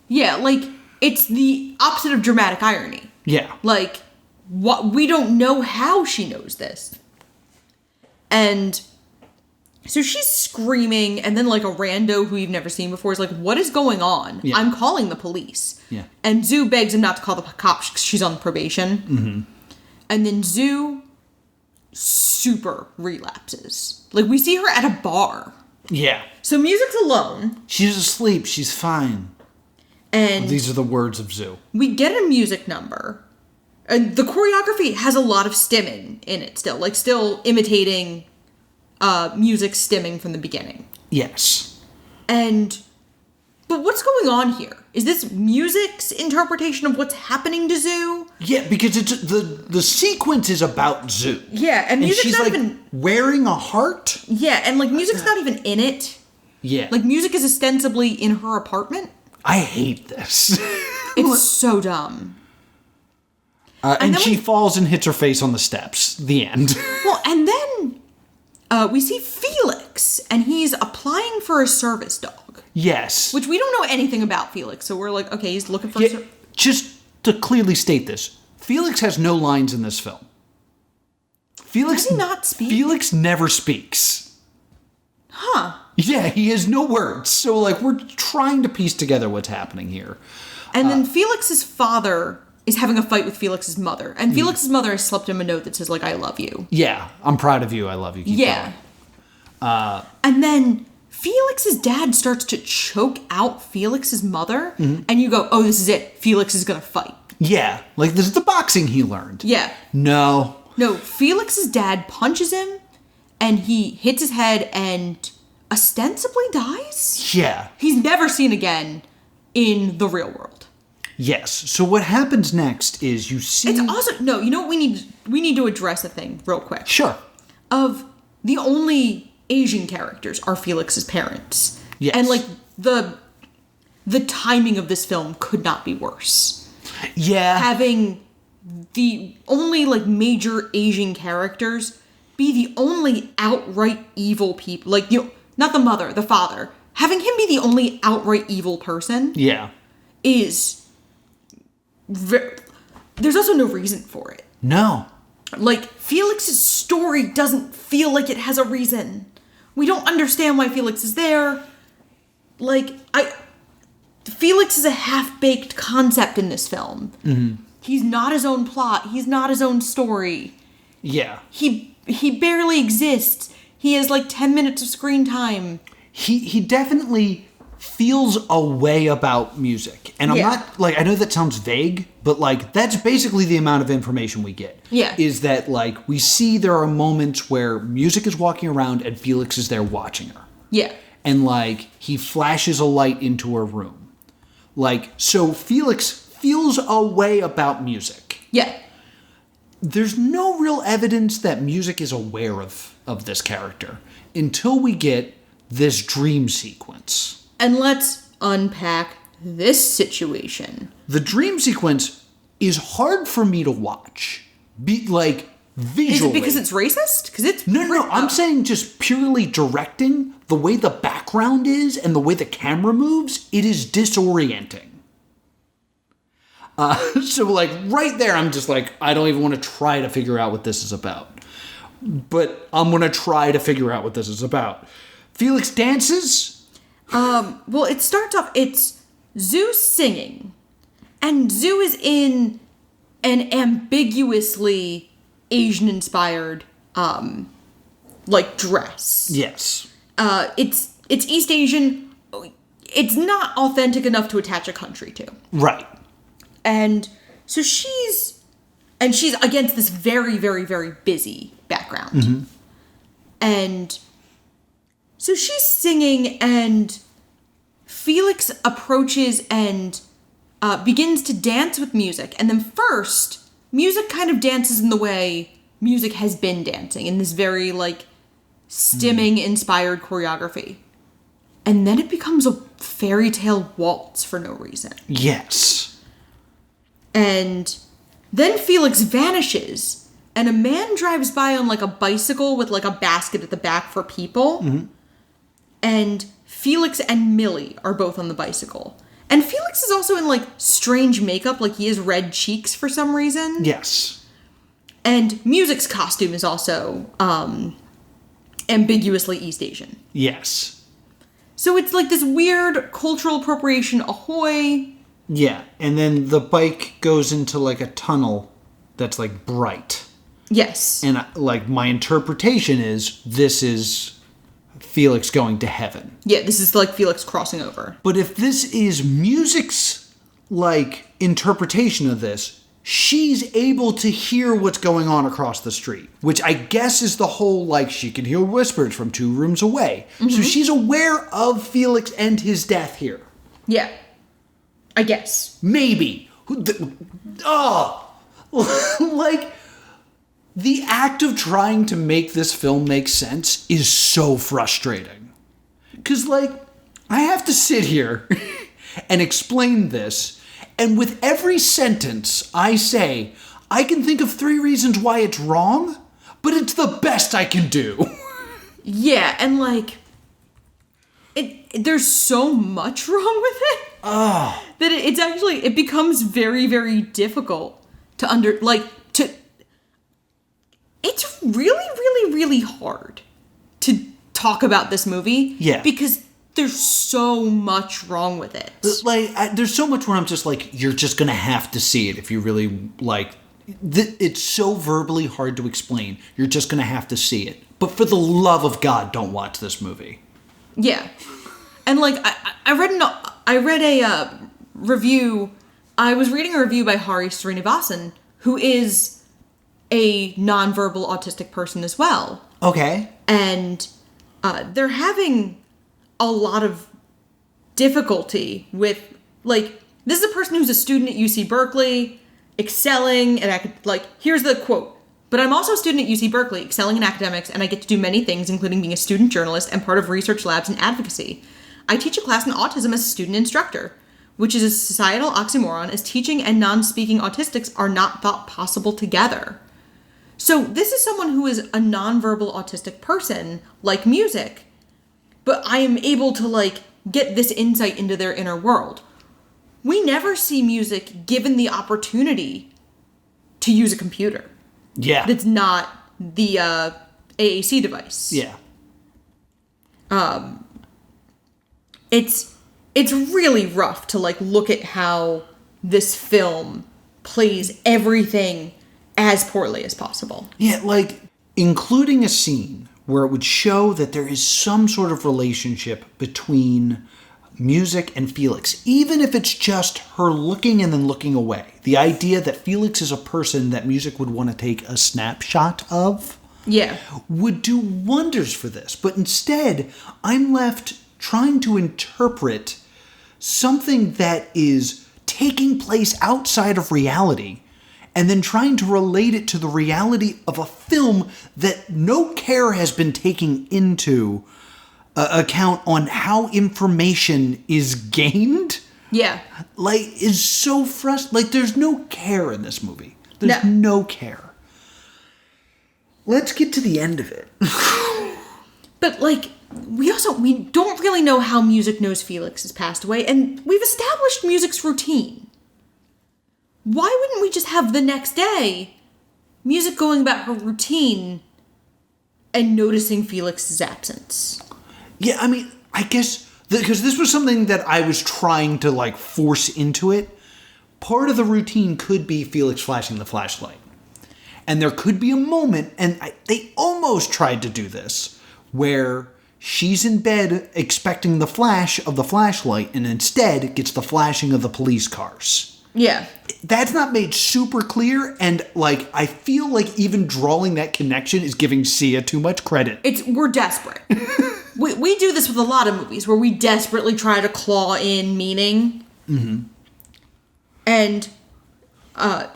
Yeah, like, it's the opposite of dramatic irony. Yeah. Like, we don't know how she knows this. And so she's screaming, and then, like, a rando who you've never seen before is like, what is going on? Yeah. I'm calling the police. Yeah. And Zoo begs him not to call the cops because she's on probation. Mm-hmm. And then Zoo super relapses. Like, we see her at a bar. Yeah. So Music's alone. She's asleep. She's fine. And these are the words of Zoo. We get a music number. And the choreography has a lot of stimming in it still. Like, still imitating music stimming from the beginning. Yes. But what's going on here? Is this Music's interpretation of what's happening to Zoo? Yeah, because it's the sequence is about Zoo. Yeah, and Music's she's not like even wearing a heart. Yeah, and, like, Music's not even in it. Yeah. Like, Music is ostensibly in her apartment. I hate this. It's so dumb. And she falls and hits her face on the steps. The end. Well, and then we see Felix, and he's applying for a service dog. Yes. Which we don't know anything about Felix, so we're like, okay, he's looking for just to clearly state this, Felix has no lines in this film. Felix Does he not speak? Felix never speaks. Huh. Yeah, he has no words. So, like, we're trying to piece together what's happening here. And then Felix's father is having a fight with Felix's mother. And Felix's mother has slipped him a note that says, like, I love you. Yeah, I'm proud of you. I love you. Keep going. And then Felix's dad starts to choke out Felix's mother. Mm-hmm. And you go, oh, this is it. Felix is going to fight. Yeah, like this is the boxing he learned. Yeah. No, Felix's dad punches him, and he hits his head and ostensibly dies? Yeah. He's never seen again in the real world. Yes. So what happens next is you see... It's also... No, you know what we need? We need to address a thing real quick. Sure. Of the only Asian characters are Felix's parents. Yes. And, like, the timing of this film could not be worse. Yeah. Having the only, like, major Asian characters be the only outright evil people. Like, you know, not the mother, the father. Having him be the only outright evil person. Yeah. Is... There's also no reason for it. No. Like, Felix's story doesn't feel like it has a reason. We don't understand why Felix is there. Like, Felix is a half-baked concept in this film. Mm-hmm. He's not his own plot. He's not his own story. Yeah. He barely exists. He has, like, 10 minutes of screen time. He definitely feels a way about music. And I'm not, like, I know that sounds vague, but, like, that's basically the amount of information we get. Yeah. Is that, like, we see there are moments where music is walking around and Felix is there watching her. Yeah. And, like, he flashes a light into her room. Like, so Felix feels a way about music. Yeah. There's no real evidence that music is aware of this character until we get this dream sequence. And let's unpack this situation. The dream sequence is hard for me to watch. Visually. Is it because it's racist? Because it's... No. I'm saying just purely directing, the way the background is and the way the camera moves, it is disorienting. So, like, right there, I'm just like, I don't even want to try to figure out what this is about. But I'm going to try to figure out what this is about. Felix dances. Well, it starts off, it's Zoo singing. And Zoo is in an ambiguously Asian-inspired, like, dress. Yes. It's East Asian. It's not authentic enough to attach a country to. Right. And so she's against this very, very, very busy background. Mm-hmm. And so she's singing, and Felix approaches and begins to dance with music. And then first, music kind of dances in the way music has been dancing, in this very, like, stimming-inspired choreography. And then it becomes a fairy tale waltz for no reason. Yes. And then Felix vanishes, and a man drives by on, like, a bicycle with, like, a basket at the back for people. Mm-hmm. And Felix and Millie are both on the bicycle. And Felix is also in, like, strange makeup, like he has red cheeks for some reason. Yes. And Music's costume is also ambiguously East Asian. Yes. So it's like this weird cultural appropriation ahoy. Yeah, and then the bike goes into, like, a tunnel that's, like, bright. Yes. And, like, my interpretation is this is Felix going to heaven. Yeah, this is, like, Felix crossing over. But if this is music's, like, interpretation of this, she's able to hear what's going on across the street. Which I guess is the whole, like, she can hear whispers from 2 rooms away. Mm-hmm. So she's aware of Felix and his death here. Yeah. I guess. Maybe. Like, the act of trying to make this film make sense is so frustrating. Because, like, I have to sit here and explain this, and with every sentence I say, I can think of 3 reasons why it's wrong, but it's the best I can do. Yeah, and, like, there's so much wrong with it. That it's actually, it becomes very, very difficult to it's really, really, really hard to talk about this movie. Yeah. Because there's so much wrong with it. Like, there's so much where I'm just like, you're just gonna have to see it if you really like. It's so verbally hard to explain. You're just gonna have to see it. But for the love of God, don't watch this movie. Yeah, and like I read a review. I was reading a review by Hari Srinivasan, who is a nonverbal autistic person as well. Okay. And they're having a lot of difficulty with, like, this is a person who's a student at UC Berkeley, excelling, and like, here's the quote, "But I'm also a student at UC Berkeley, excelling in academics, and I get to do many things, including being a student journalist and part of research labs and advocacy. I teach a class in autism as a student instructor, which is a societal oxymoron, as teaching and non-speaking autistics are not thought possible together." So this is someone who is a nonverbal autistic person, like music, but I am able to, like, get this insight into their inner world. We never see music given the opportunity to use a computer. Yeah. That's not the AAC device. Yeah. It's really rough to, like, look at how this film plays everything as poorly as possible. Yeah, like, including a scene where it would show that there is some sort of relationship between music and Felix, even if it's just her looking and then looking away. The idea that Felix is a person that music would want to take a snapshot of, yeah, would do wonders for this. But instead, I'm left trying to interpret something that is taking place outside of reality and then trying to relate it to the reality of a film that no care has been taken into account on how information is gained. Yeah. Like, is so frustrating. Like, there's no care in this movie. There's no care. Let's get to the end of it. But, like, we don't really know how music knows Felix has passed away, and we've established music's routine. Why wouldn't we just have the next day music going about her routine and noticing Felix's absence? Yeah, I mean, I guess, because this was something that I was trying to, like, force into it. Part of the routine could be Felix flashing the flashlight. And there could be a moment, and they almost tried to do this, where she's in bed expecting the flash of the flashlight, and instead gets the flashing of the police cars. Yeah. That's not made super clear, and, like, I feel like even drawing that connection is giving Sia too much credit. We're desperate. we do this with a lot of movies, where we desperately try to claw in meaning. Mm-hmm. And,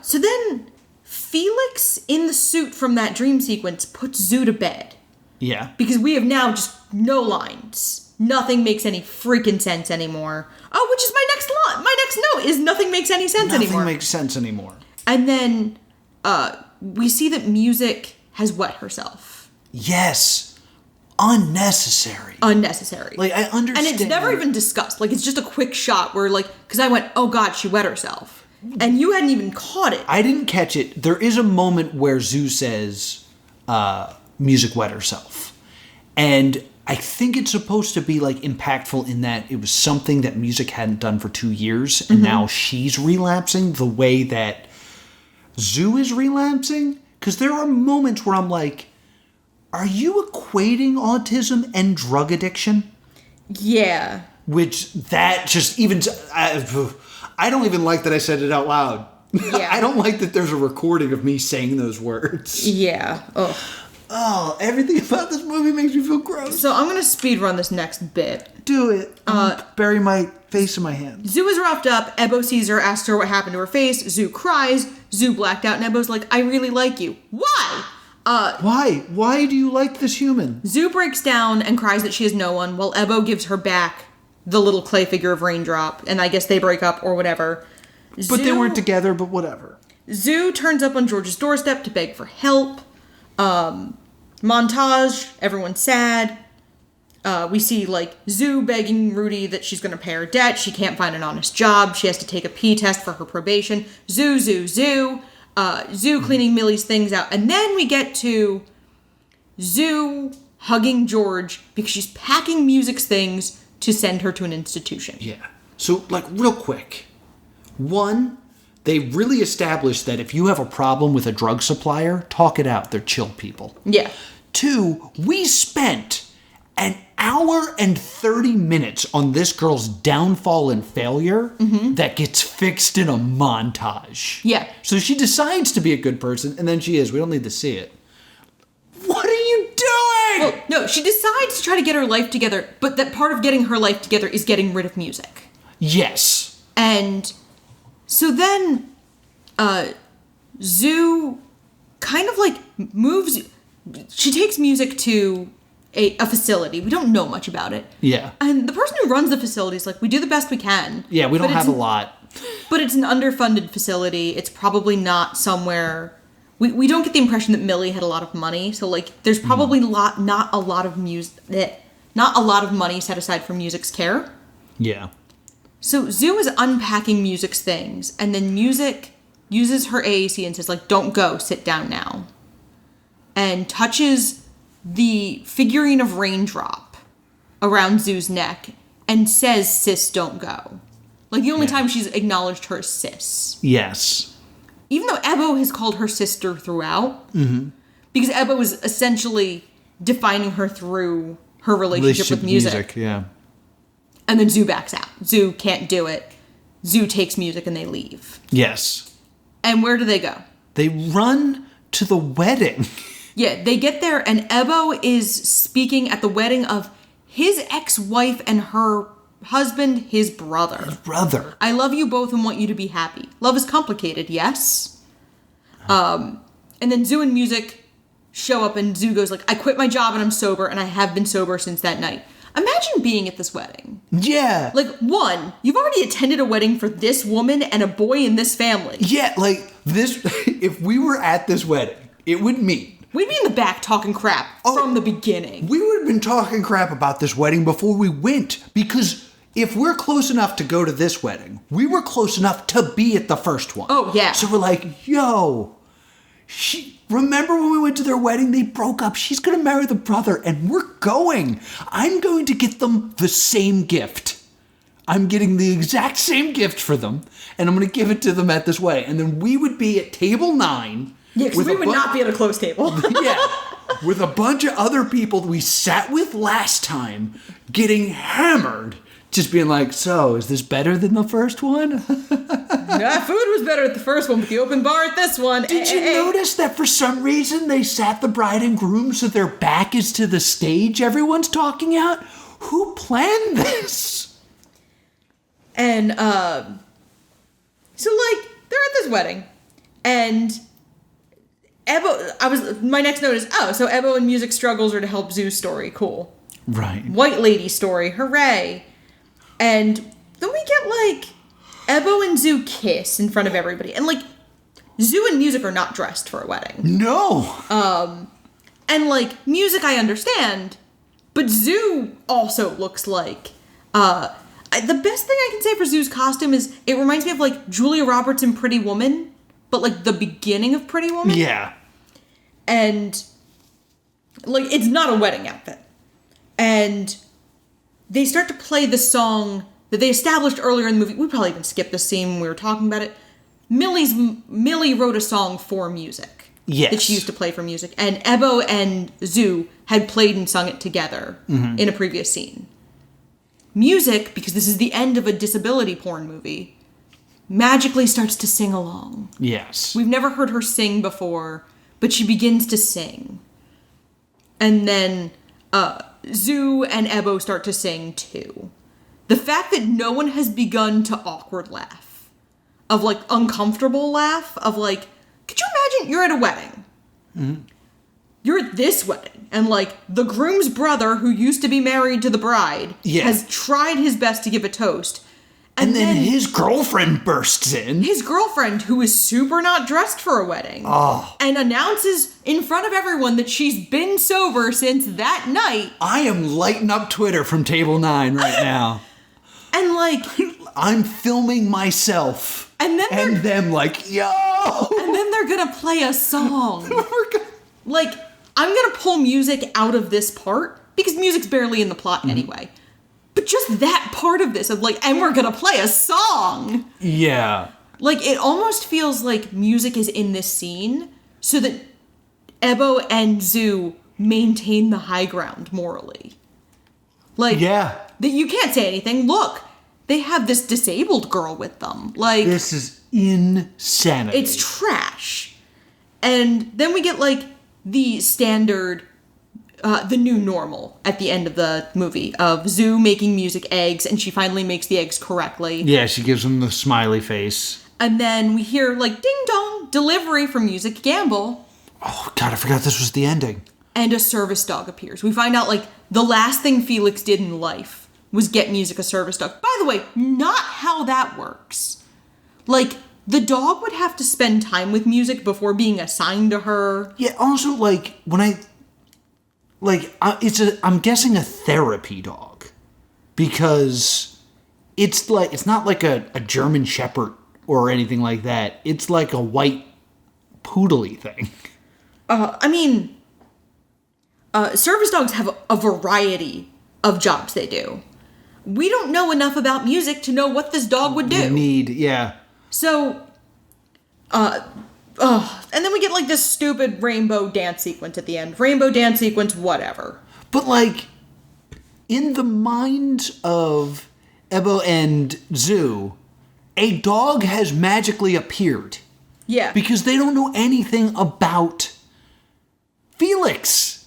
so then Felix, in the suit from that dream sequence, puts Zoo to bed. Yeah. Because we have now just no lines. Nothing makes any freaking sense anymore. Oh, which is my next note is nothing makes any sense anymore. Nothing makes sense anymore. And then we see that music has wet herself. Yes. Unnecessary. Like, I understand. And it's never even discussed. Like, it's just a quick shot where, like, because I went, oh God, she wet herself. And you hadn't even caught it. I didn't catch it. There is a moment where Zoo says, music wet herself. And I think it's supposed to be, like, impactful in that it was something that music hadn't done for 2 years, and now she's relapsing the way that Zoo is relapsing. Because there are moments where I'm like, are you equating autism and drug addiction? Yeah. Which, that just even... I don't even like that I said it out loud. Yeah. I don't like that there's a recording of me saying those words. Yeah. Ugh. Oh, everything about this movie makes me feel gross. So I'm going to speed run this next bit. Do it. Bury my face in my hands. Zoo is roughed up. Ebo sees her, asks her what happened to her face. Zoo cries. Zoo blacked out, and Ebo's like, I really like you. Why? Why? Why do you like this human? Zoo breaks down and cries that she has no one, while Ebo gives her back the little clay figure of Raindrop, and I guess they break up or whatever. But they weren't together, but whatever. Zoo turns up on George's doorstep to beg for help. Montage, everyone's sad. We see, like, Zoo begging Rudy that she's going to pay her debt. She can't find an honest job. She has to take a pee test for her probation. Zoo. Zoo cleaning Millie's things out. And then we get to Zoo hugging George because she's packing Music's things to send her to an institution. Yeah. So, like, real quick. One, they really established that if you have a problem with a drug supplier, talk it out. They're chill people. Yeah. Two, we spent an hour and 30 minutes on this girl's downfall and failure that gets fixed in a montage. Yeah. So she decides to be a good person, and then she is. We don't need to see it. What are you doing? Well, no, she decides to try to get her life together, but that part of getting her life together is getting rid of music. Yes. And so then Zoo kind of like moves. She takes music to a facility. We don't know much about it. Yeah. And the person who runs the facility is like, we do the best we can. Yeah, we don't have a lot. But it's an underfunded facility. It's probably not somewhere... We don't get the impression that Millie had a lot of money. So, like, there's probably not a lot of money set aside for Music's care. Yeah. So Zoo is unpacking Music's things, and then Music uses her AAC and says, like, don't go, sit down now. And touches the figurine of Raindrop around Zoo's neck and says, sis, don't go. Like, the only time she's acknowledged her is sis. Yes. Even though Ebo has called her sister throughout. Mm-hmm. Because Ebo is essentially defining her through her relationship with music. Yeah. And then Zoo backs out. Zoo can't do it. Zoo takes Music and they leave. Yes. And where do they go? They run to the wedding. Yeah, they get there and Ebo is speaking at the wedding of his ex-wife and her husband, his brother. His brother. I love you both and want you to be happy. Love is complicated, yes? And then Zoo and Music show up and Zoo goes like, I quit my job and I'm sober and I have been sober since that night. Imagine being at this wedding. Yeah. Like, one, you've already attended a wedding for this woman and a boy in this family. Yeah, like, this, if we were at this wedding, it would mean... We'd be in the back talking crap from the beginning. We would have been talking crap about this wedding before we went, because if we're close enough to go to this wedding, we were close enough to be at the first one. Oh, yeah. So we're like, yo, remember when we went to their wedding? They broke up. She's going to marry the brother, and we're going. I'm going to get them the same gift. I'm getting the exact same gift for them, and I'm going to give it to them at this wedding. And then we would be at table 9. Yeah, because we would not be at a closed table. Yeah, with a bunch of other people that we sat with last time, getting hammered, just being like, so, is this better than the first one? Yeah, food was better at the first one, but the open bar at this one. Did you notice that for some reason they sat the bride and groom so their back is to the stage everyone's talking out? Who planned this? And, so, like, they're at this wedding, and... my next note is, so Ebo and Music struggles are to help Zoo's story. Cool. Right. White lady story. Hooray. And then we get, like, Ebo and Zoo kiss in front of everybody. And, like, Zoo and Music are not dressed for a wedding. No. And, like, Music I understand, but Zoo also looks like, the best thing I can say for Zoo's costume is it reminds me of, like, Julia Roberts in Pretty Woman, but, like, the beginning of Pretty Woman. Yeah. And, like, it's not a wedding outfit. And they start to play the song that they established earlier in the movie. We probably even skipped the scene when we were talking about it. Millie wrote a song for Music. Yes. That she used to play for Music. And Ebo and Zoo had played and sung it together in a previous scene. Music, because this is the end of a disability porn movie, magically starts to sing along. Yes. We've never heard her sing before, but she begins to sing. And then Zoo and Ebo start to sing too. The fact that no one has begun to awkward laugh, of like uncomfortable laugh, of like, could you imagine you're at a wedding? Mm-hmm. You're at this wedding, and like the groom's brother, who used to be married to the bride, has tried his best to give a toast. And then his girlfriend bursts in. His girlfriend, who is super not dressed for a wedding. Oh. And announces in front of everyone that she's been sober since that night. I am lighting up Twitter from Table 9 right now. And like... I'm filming myself. And them like, yo! And then they're gonna play a song. I'm gonna pull Music out of this part, because Music's barely in the plot anyway. But just that part of this, of like, and we're gonna play a song. Yeah. Like, it almost feels like music is in this scene so that Ebo and Zoo maintain the high ground morally. Like, yeah. That you can't say anything. Look, they have this disabled girl with them. Like, this is insanity. It's trash. And then we get, like, the standard, the new normal at the end of the movie of Zoo making music eggs, and she finally makes the eggs correctly. Yeah, she gives him the smiley face. And then we hear, like, ding dong, delivery from Music Gamble. Oh, God, I forgot this was the ending. And a service dog appears. We find out, like, the last thing Felix did in life was get Music a service dog. By the way, not how that works. Like, the dog would have to spend time with Music before being assigned to her. Yeah, also, like, when I'm guessing a therapy dog. Because it's not like a German Shepherd or anything like that. It's like a white poodly thing. Service dogs have a variety of jobs they do. We don't know enough about Music to know what this dog would do. Yeah. So, and then we get, like, this stupid rainbow dance sequence at the end. Rainbow dance sequence, whatever. But, like, in the minds of Ebo and Zoo, a dog has magically appeared. Yeah. Because they don't know anything about Felix.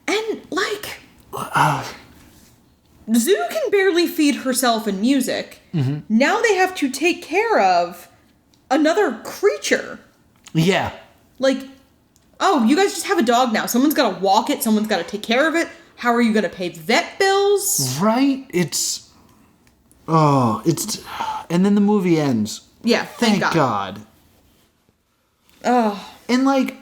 And, like, Zoo can barely feed herself and Music. Mm-hmm. Now they have to take care of another creature. Yeah. Like, oh, you guys just have a dog now. Someone's got to walk it. Someone's got to take care of it. How are you going to pay vet bills? Right? And then the movie ends. Yeah, thank God. Oh. And, like,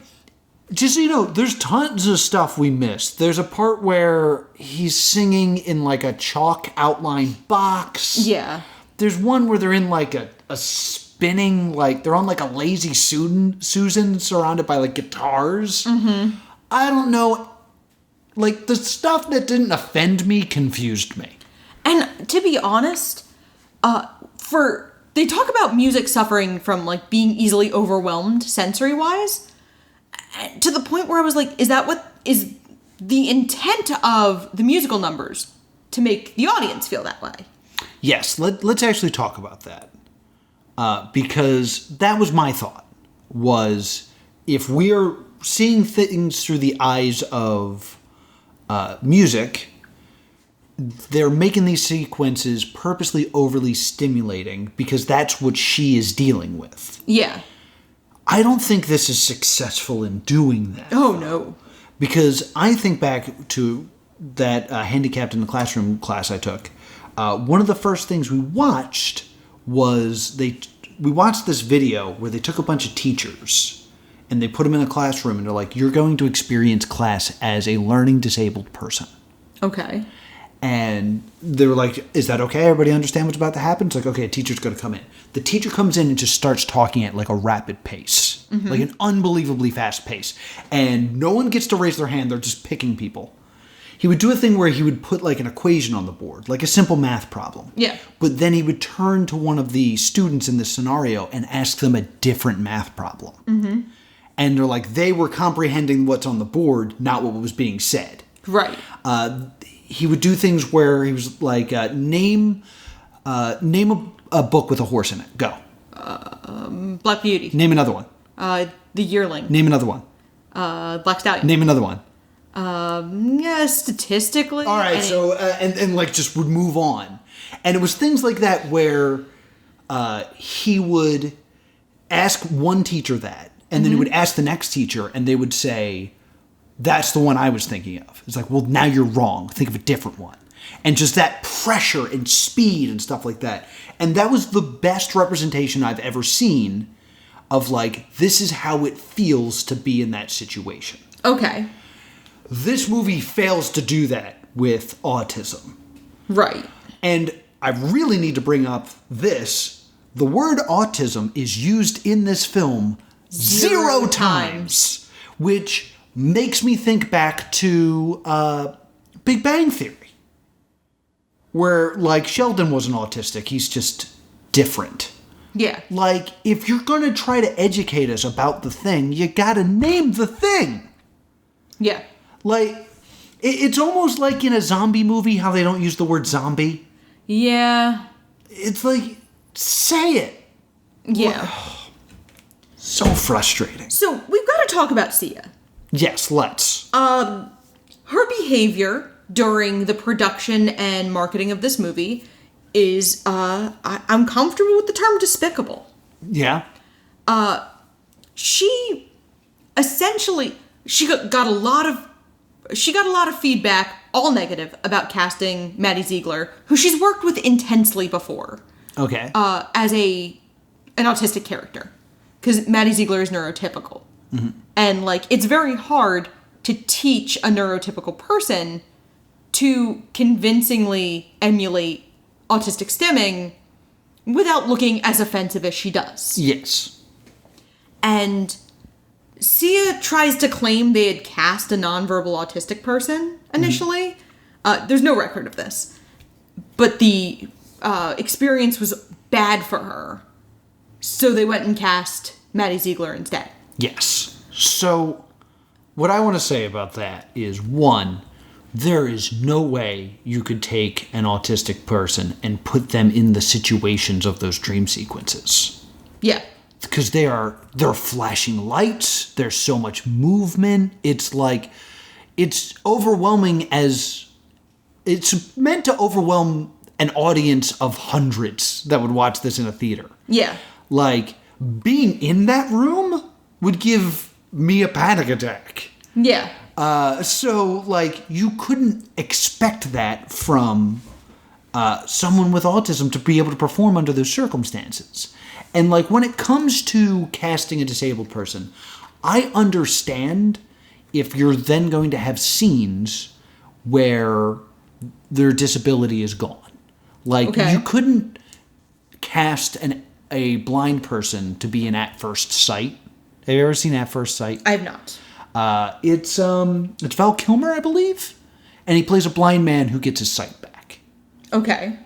just so you know, there's tons of stuff we missed. There's a part where he's singing in, like, a chalk outline box. Yeah. There's one where they're in, like, a spinning, like, they're on, like, a lazy Susan surrounded by, like, guitars. Mm-hmm. I don't know. Like, the stuff that didn't offend me confused me. And to be honest, they talk about Music suffering from, like, being easily overwhelmed sensory-wise. To the point where I was like, is that what is the intent of the musical numbers? To make the audience feel that way? Yes, let's actually talk about that. Because that was my thought, was if we're seeing things through the eyes of Music, they're making these sequences purposely overly stimulating because that's what she is dealing with. Yeah. I don't think this is successful in doing that. Oh, no. Because I think back to that Handicapped in the Classroom class I took. One of the first things we watched was we watched this video where they took a bunch of teachers and they put them in a classroom and they're like, you're going to experience class as a learning disabled person. Okay. And they were like, is that okay? Everybody understand what's about to happen? It's like, okay, a teacher's going to come in. The teacher comes in and just starts talking at like a rapid pace, like an unbelievably fast pace. And no one gets to raise their hand. They're just picking people. He would do a thing where he would put like an equation on the board, like a simple math problem. Yeah. But then he would turn to one of the students in this scenario and ask them a different math problem. Mm-hmm. And they're like, they were comprehending what's on the board, not what was being said. Right. He would do things where he was like, name a book with a horse in it. Go. Black Beauty. Name another one. The Yearling. Name another one. Black Stallion. Name another one. Yeah, statistically. All right, so, and like just would move on. And it was things like that where he would ask one teacher that, and then he would ask the next teacher, and they would say, that's the one I was thinking of. It's like, well, now you're wrong. Think of a different one. And just that pressure and speed and stuff like that. And that was the best representation I've ever seen of like, this is how it feels to be in that situation. Okay. This movie fails to do that with autism. Right. And I really need to bring up this. The word autism is used in this film zero times, which makes me think back to Big Bang Theory. Where, like, Sheldon wasn't autistic. He's just different. Yeah. Like, if you're going to try to educate us about the thing, you got to name the thing. Yeah. Like, it's almost like in a zombie movie how they don't use the word zombie. Yeah. It's like, say it. Yeah. So frustrating. So, we've got to talk about Sia. Yes, let's. Her behavior during the production and marketing of this movie is, I'm comfortable with the term despicable. Yeah. She essentially, she got a lot of feedback, all negative, about casting Maddie Ziegler, who she's worked with intensely before. Okay. As an autistic character. Because Maddie Ziegler is neurotypical. Mm-hmm. And, like, it's very hard to teach a neurotypical person to convincingly emulate autistic stimming without looking as offensive as she does. Yes. And Sia tries to claim they had cast a nonverbal autistic person initially. Mm-hmm. There's no record of this. But the experience was bad for her. So they went and cast Maddie Ziegler instead. Yes. So, what I want to say about that is, one, there is no way you could take an autistic person and put them in the situations of those dream sequences. Yeah. Because they're flashing lights, there's so much movement, it's like, it's overwhelming as, it's meant to overwhelm an audience of hundreds that would watch this in a theater. Yeah. Like, being in that room would give me a panic attack. Yeah. So, like, you couldn't expect that from someone with autism to be able to perform under those circumstances. And, like, when it comes to casting a disabled person, I understand if you're then going to have scenes where their disability is gone. Like, you couldn't cast a blind person to be an At First Sight. Have you ever seen At First Sight? I have not. It's Val Kilmer, I believe, and he plays a blind man who gets his sight back. Okay.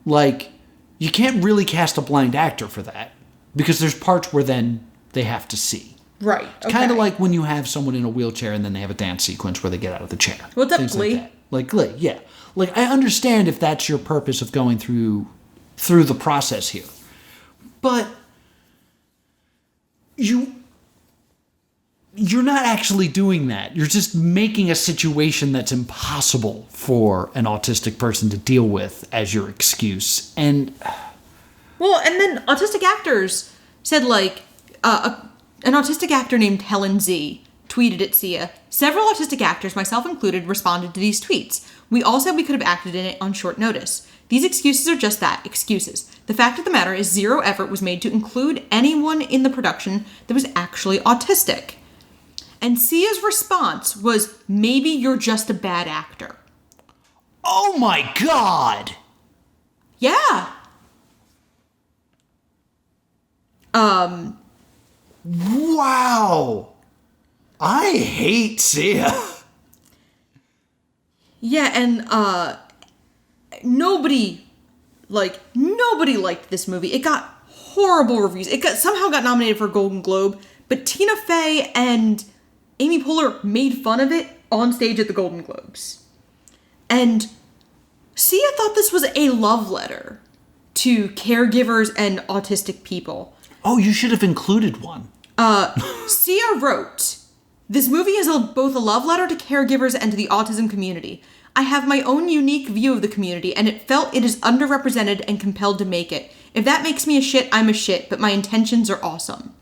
Like, you can't really cast a blind actor for that because there's parts where then they have to see. Right. It's kind of like when you have someone in a wheelchair and then they have a dance sequence where they get out of the chair. What's up, Glee? Like Glee, yeah. Like, I understand if that's your purpose of going through the process here. But you're not actually doing that. You're just making a situation that's impossible for an autistic person to deal with as your excuse. And then autistic actors said, like, an autistic actor named Helen Z tweeted at Sia, "Several autistic actors, myself included, responded to these tweets. We all said we could have acted in it on short notice. These excuses are just that, excuses. The fact of the matter is zero effort was made to include anyone in the production that was actually autistic." And Sia's response was, "Maybe you're just a bad actor." oh my God! Yeah. Wow! I hate Sia. Yeah, and nobody liked this movie. It got horrible reviews. It somehow got nominated for a Golden Globe, but Tina Fey and Amy Poehler made fun of it on stage at the Golden Globes. And Sia thought this was a love letter to caregivers and autistic people. Oh, you should have included one. Sia wrote, "This movie is both a love letter to caregivers and to the autism community. I have my own unique view of the community, and it felt it is underrepresented and compelled to make it. If that makes me a shit, I'm a shit, but my intentions are awesome."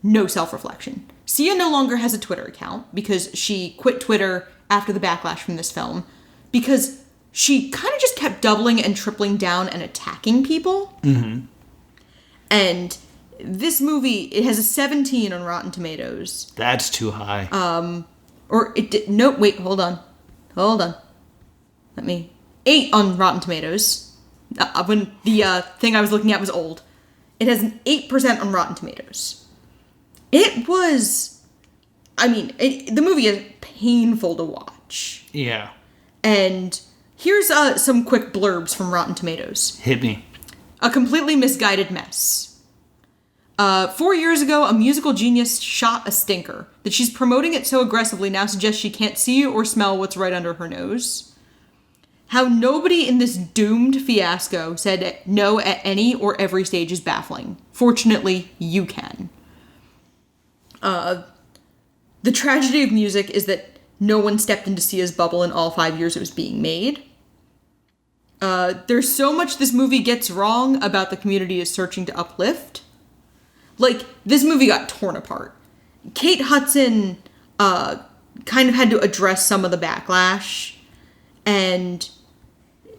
No self-reflection. Sia no longer has a Twitter account because she quit Twitter after the backlash from this film because she kind of just kept doubling and tripling down and attacking people. Mm-hmm. And this movie, it has a 17 on Rotten Tomatoes. That's too high. Hold on. 8 on Rotten Tomatoes. When the thing I was looking at was old. It has an 8% on Rotten Tomatoes. It was, the movie is painful to watch. Yeah. And Here's some quick blurbs from Rotten Tomatoes. Hit me. A completely misguided mess. 4 years ago, a musical genius shot a stinker. That she's promoting it so aggressively now suggests she can't see or smell what's right under her nose. How nobody in this doomed fiasco said no at any or every stage is baffling. Fortunately, you can. The tragedy of music is that no one stepped in to see his bubble in all 5 years it was being made. There's so much this movie gets wrong about the community is searching to uplift. Like, this movie got torn apart. Kate Hudson kind of had to address some of the backlash, and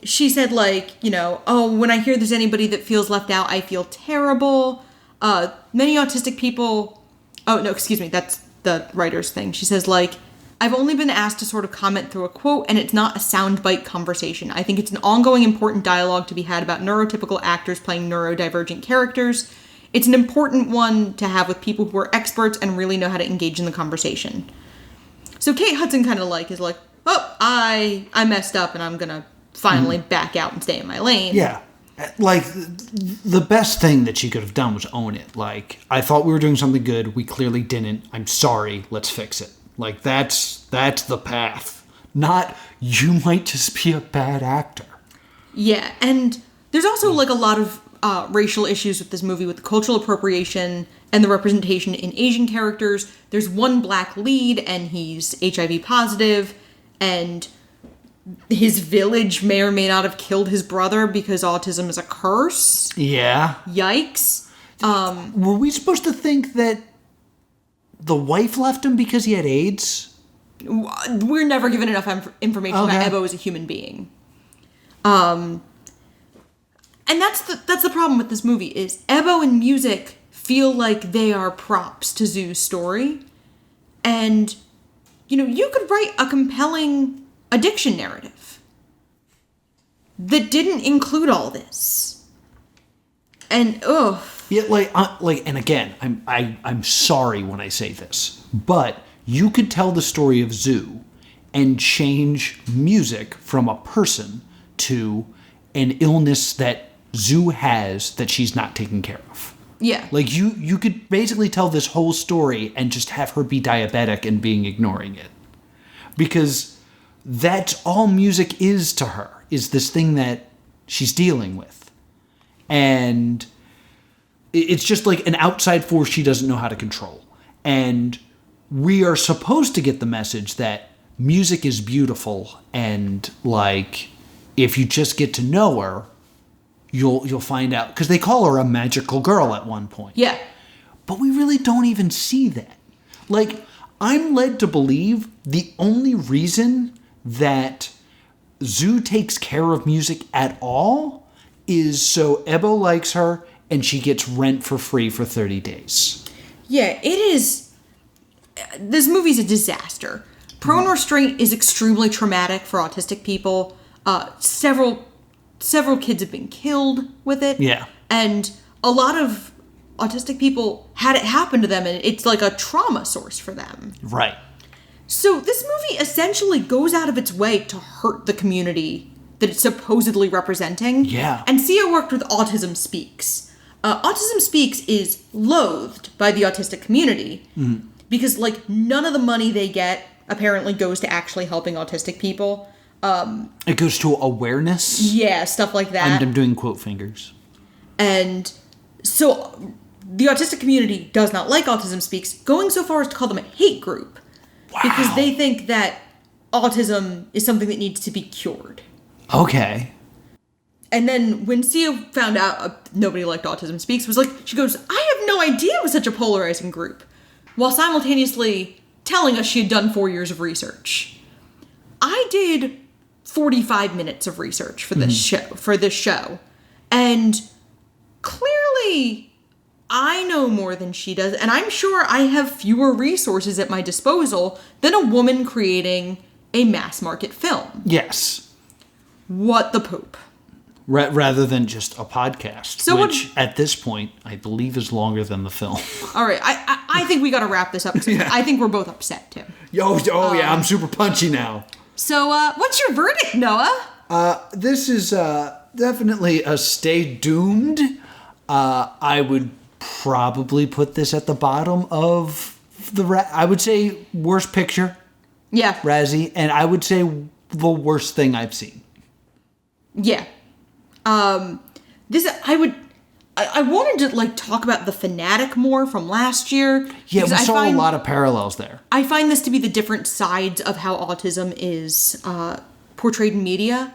she said, like, you know, oh, when I hear there's anybody that feels left out, I feel terrible. Many autistic people... Oh, no, excuse me, that's the writer's thing. She says, like, I've only been asked to sort of comment through a quote, and it's not a soundbite conversation. I think it's an ongoing important dialogue to be had about neurotypical actors playing neurodivergent characters. It's an important one to have with people who are experts and really know how to engage in the conversation. So Kate Hudson kind of like is like, oh, I messed up and I'm gonna finally back out and stay in my lane. Yeah. Like, the best thing that she could have done was own it. Like, I thought we were doing something good. We clearly didn't. I'm sorry. Let's fix it. Like, that's the path. Not, you might just be a bad actor. Yeah, and there's also, like, a lot of racial issues with this movie, with the cultural appropriation and the representation in Asian characters. There's one black lead, and he's HIV positive, and his village may or may not have killed his brother because autism is a curse. Yeah. Yikes. Were we supposed to think that the wife left him because he had AIDS? We're never given enough information about Ebo as a human being. And that's the problem with this movie, is Ebo and music feel like they are props to Zoo's story. And, you know, you could write a compelling addiction narrative that didn't include all this. And, Yeah, and again, I'm sorry when I say this, but you could tell the story of Zoo and change music from a person to an illness that Zoo has that she's not taking care of. Yeah. Like, you could basically tell this whole story and just have her be diabetic and ignoring it. Because that's all music is to her, is this thing that she's dealing with. And it's just like an outside force she doesn't know how to control. And we are supposed to get the message that music is beautiful, and, like, if you just get to know her, you'll find out. Because they call her a magical girl at one point. Yeah. But we really don't even see that. Like, I'm led to believe the only reason that Zoo takes care of music at all is so Ebo likes her and she gets rent for free for 30 days. Yeah, it is. This movie's a disaster. Prone restraint is extremely traumatic for autistic people. Several kids have been killed with it. Yeah. And a lot of autistic people had it happen to them, and it's like a trauma source for them. Right. So this movie essentially goes out of its way to hurt the community that it's supposedly representing. Yeah. And Sia worked with Autism Speaks. Autism Speaks is loathed by the autistic community because, like, none of the money they get apparently goes to actually helping autistic people. It goes to awareness? Yeah, stuff like that. I'm doing quote fingers. And so the autistic community does not like Autism Speaks, going so far as to call them a hate group. Wow. Because they think that autism is something that needs to be cured. Okay. And then when Sia found out nobody liked Autism Speaks, she goes, I have no idea it was such a polarizing group. While simultaneously telling us she had done 4 years of research. I did 45 minutes of research for this show. And clearly I know more than she does, and I'm sure I have fewer resources at my disposal than a woman creating a mass market film. Yes. What the poop? Rather than just a podcast, which at this point I believe is longer than the film. All right, I think we got to wrap this up. Yeah. I think we're both upset, Tim. Yeah, I'm super punchy now. So, what's your verdict, Noah? This is definitely a stay doomed. I would probably put this at the bottom of I would say worst picture. Yeah. Razzie, and I would say the worst thing I've seen. Yeah. I wanted to talk about The Fanatic more from last year. Yeah, we saw a lot of parallels there. I find this to be the different sides of how autism is portrayed in media.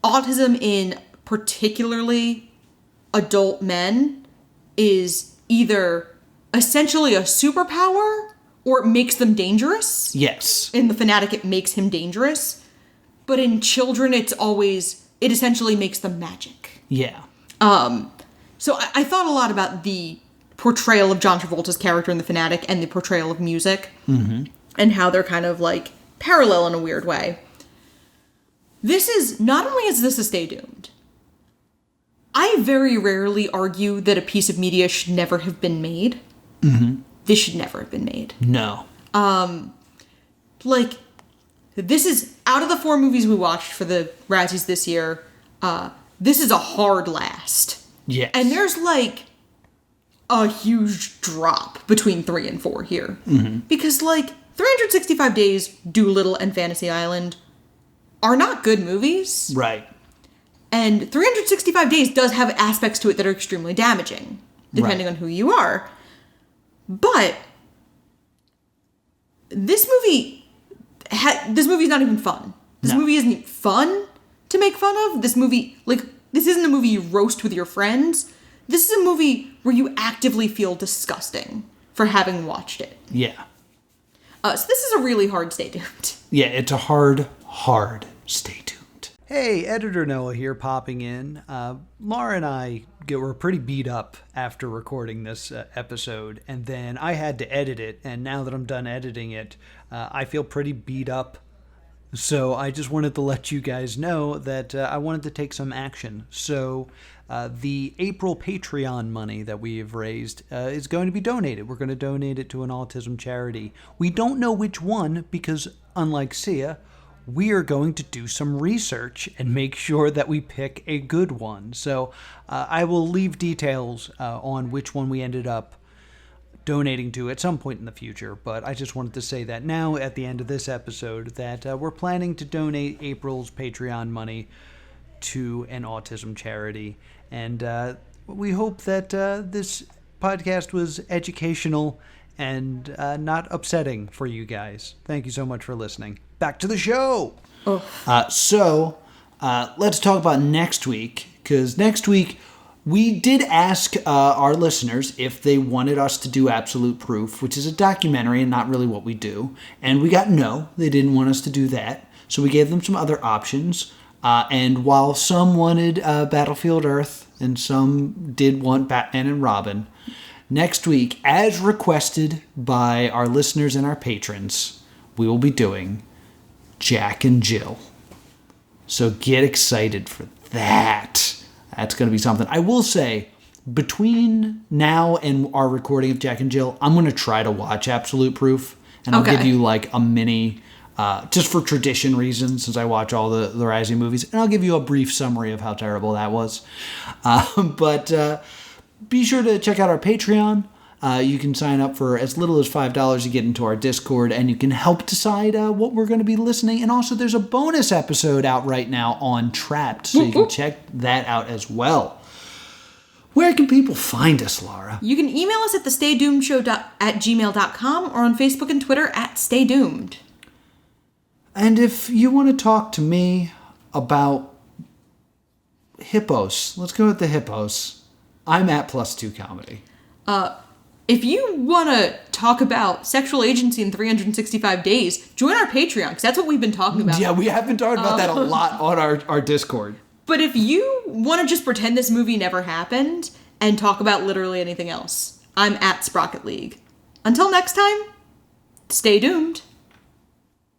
Autism in particularly adult men is either essentially a superpower or it makes them dangerous. Yes. In The Fanatic, it makes him dangerous. But in children, it essentially makes them magic. Yeah. So I thought a lot about the portrayal of John Travolta's character in The Fanatic and the portrayal of music. Mm-hmm. And how they're kind of parallel in a weird way. Not only is this a stay doomed, I very rarely argue that a piece of media should never have been made. Mm-hmm. This should never have been made. No. This is, out of the 4 movies we watched for the Razzies this year, this is a hard last. Yes. And there's a huge drop between 3 and 4 here. Mm-hmm. Because 365 Days, Doolittle, and Fantasy Island are not good movies. Right. And 365 Days does have aspects to it that are extremely damaging, depending on who you are. But this movie is not even fun. This movie isn't fun to make fun of. This movie, this isn't a movie you roast with your friends. This is a movie where you actively feel disgusting for having watched it. Yeah. So this is a really hard stay tuned. Yeah, it's a hard stay tuned. Hey, Editor Noah here popping in. Laura and I were pretty beat up after recording this episode, and then I had to edit it, and now that I'm done editing it, I feel pretty beat up. So I just wanted to let you guys know that I wanted to take some action. So the April Patreon money that we have raised is going to be donated. We're going to donate it to an autism charity. We don't know which one because, unlike Sia, we are going to do some research and make sure that we pick a good one. So I will leave details on which one we ended up donating to at some point in the future, but I just wanted to say that now at the end of this episode that we're planning to donate April's Patreon money to an autism charity, and we hope that this podcast was educational and not upsetting for you guys. Thank you so much for listening. Back to the show. So let's talk about next week, because next week we did ask our listeners if they wanted us to do Absolute Proof, which is a documentary and not really what we do. And we got no, they didn't want us to do that. So we gave them some other options. And while some wanted Battlefield Earth and some did want Batman and Robin, next week, as requested by our listeners and our patrons, we will be doing Jack and Jill. So get excited for that. That's going to be something. I will say, between now and our recording of Jack and Jill, I'm going to try to watch Absolute Proof. And I'll give you a mini, just for tradition reasons, since I watch all the Razzie movies. And I'll give you a brief summary of how terrible that was. But be sure to check out our Patreon. You can sign up for as little as $5 to get into our Discord, and you can help decide what we're going to be listening. And also, there's a bonus episode out right now on Trapped, so you can check that out as well. Where can people find us, Laura? You can email us at thestaydoomedshow@gmail.com or on Facebook and Twitter @StayDoomed. And if you want to talk to me about hippos, let's go with the hippos. I'm at +2 Comedy. If you want to talk about sexual agency in 365 days, join our Patreon, because that's what we've been talking about. Yeah, we have been talking about that a lot on our Discord. But if you want to just pretend this movie never happened and talk about literally anything else, I'm at Sprocket League. Until next time, stay doomed.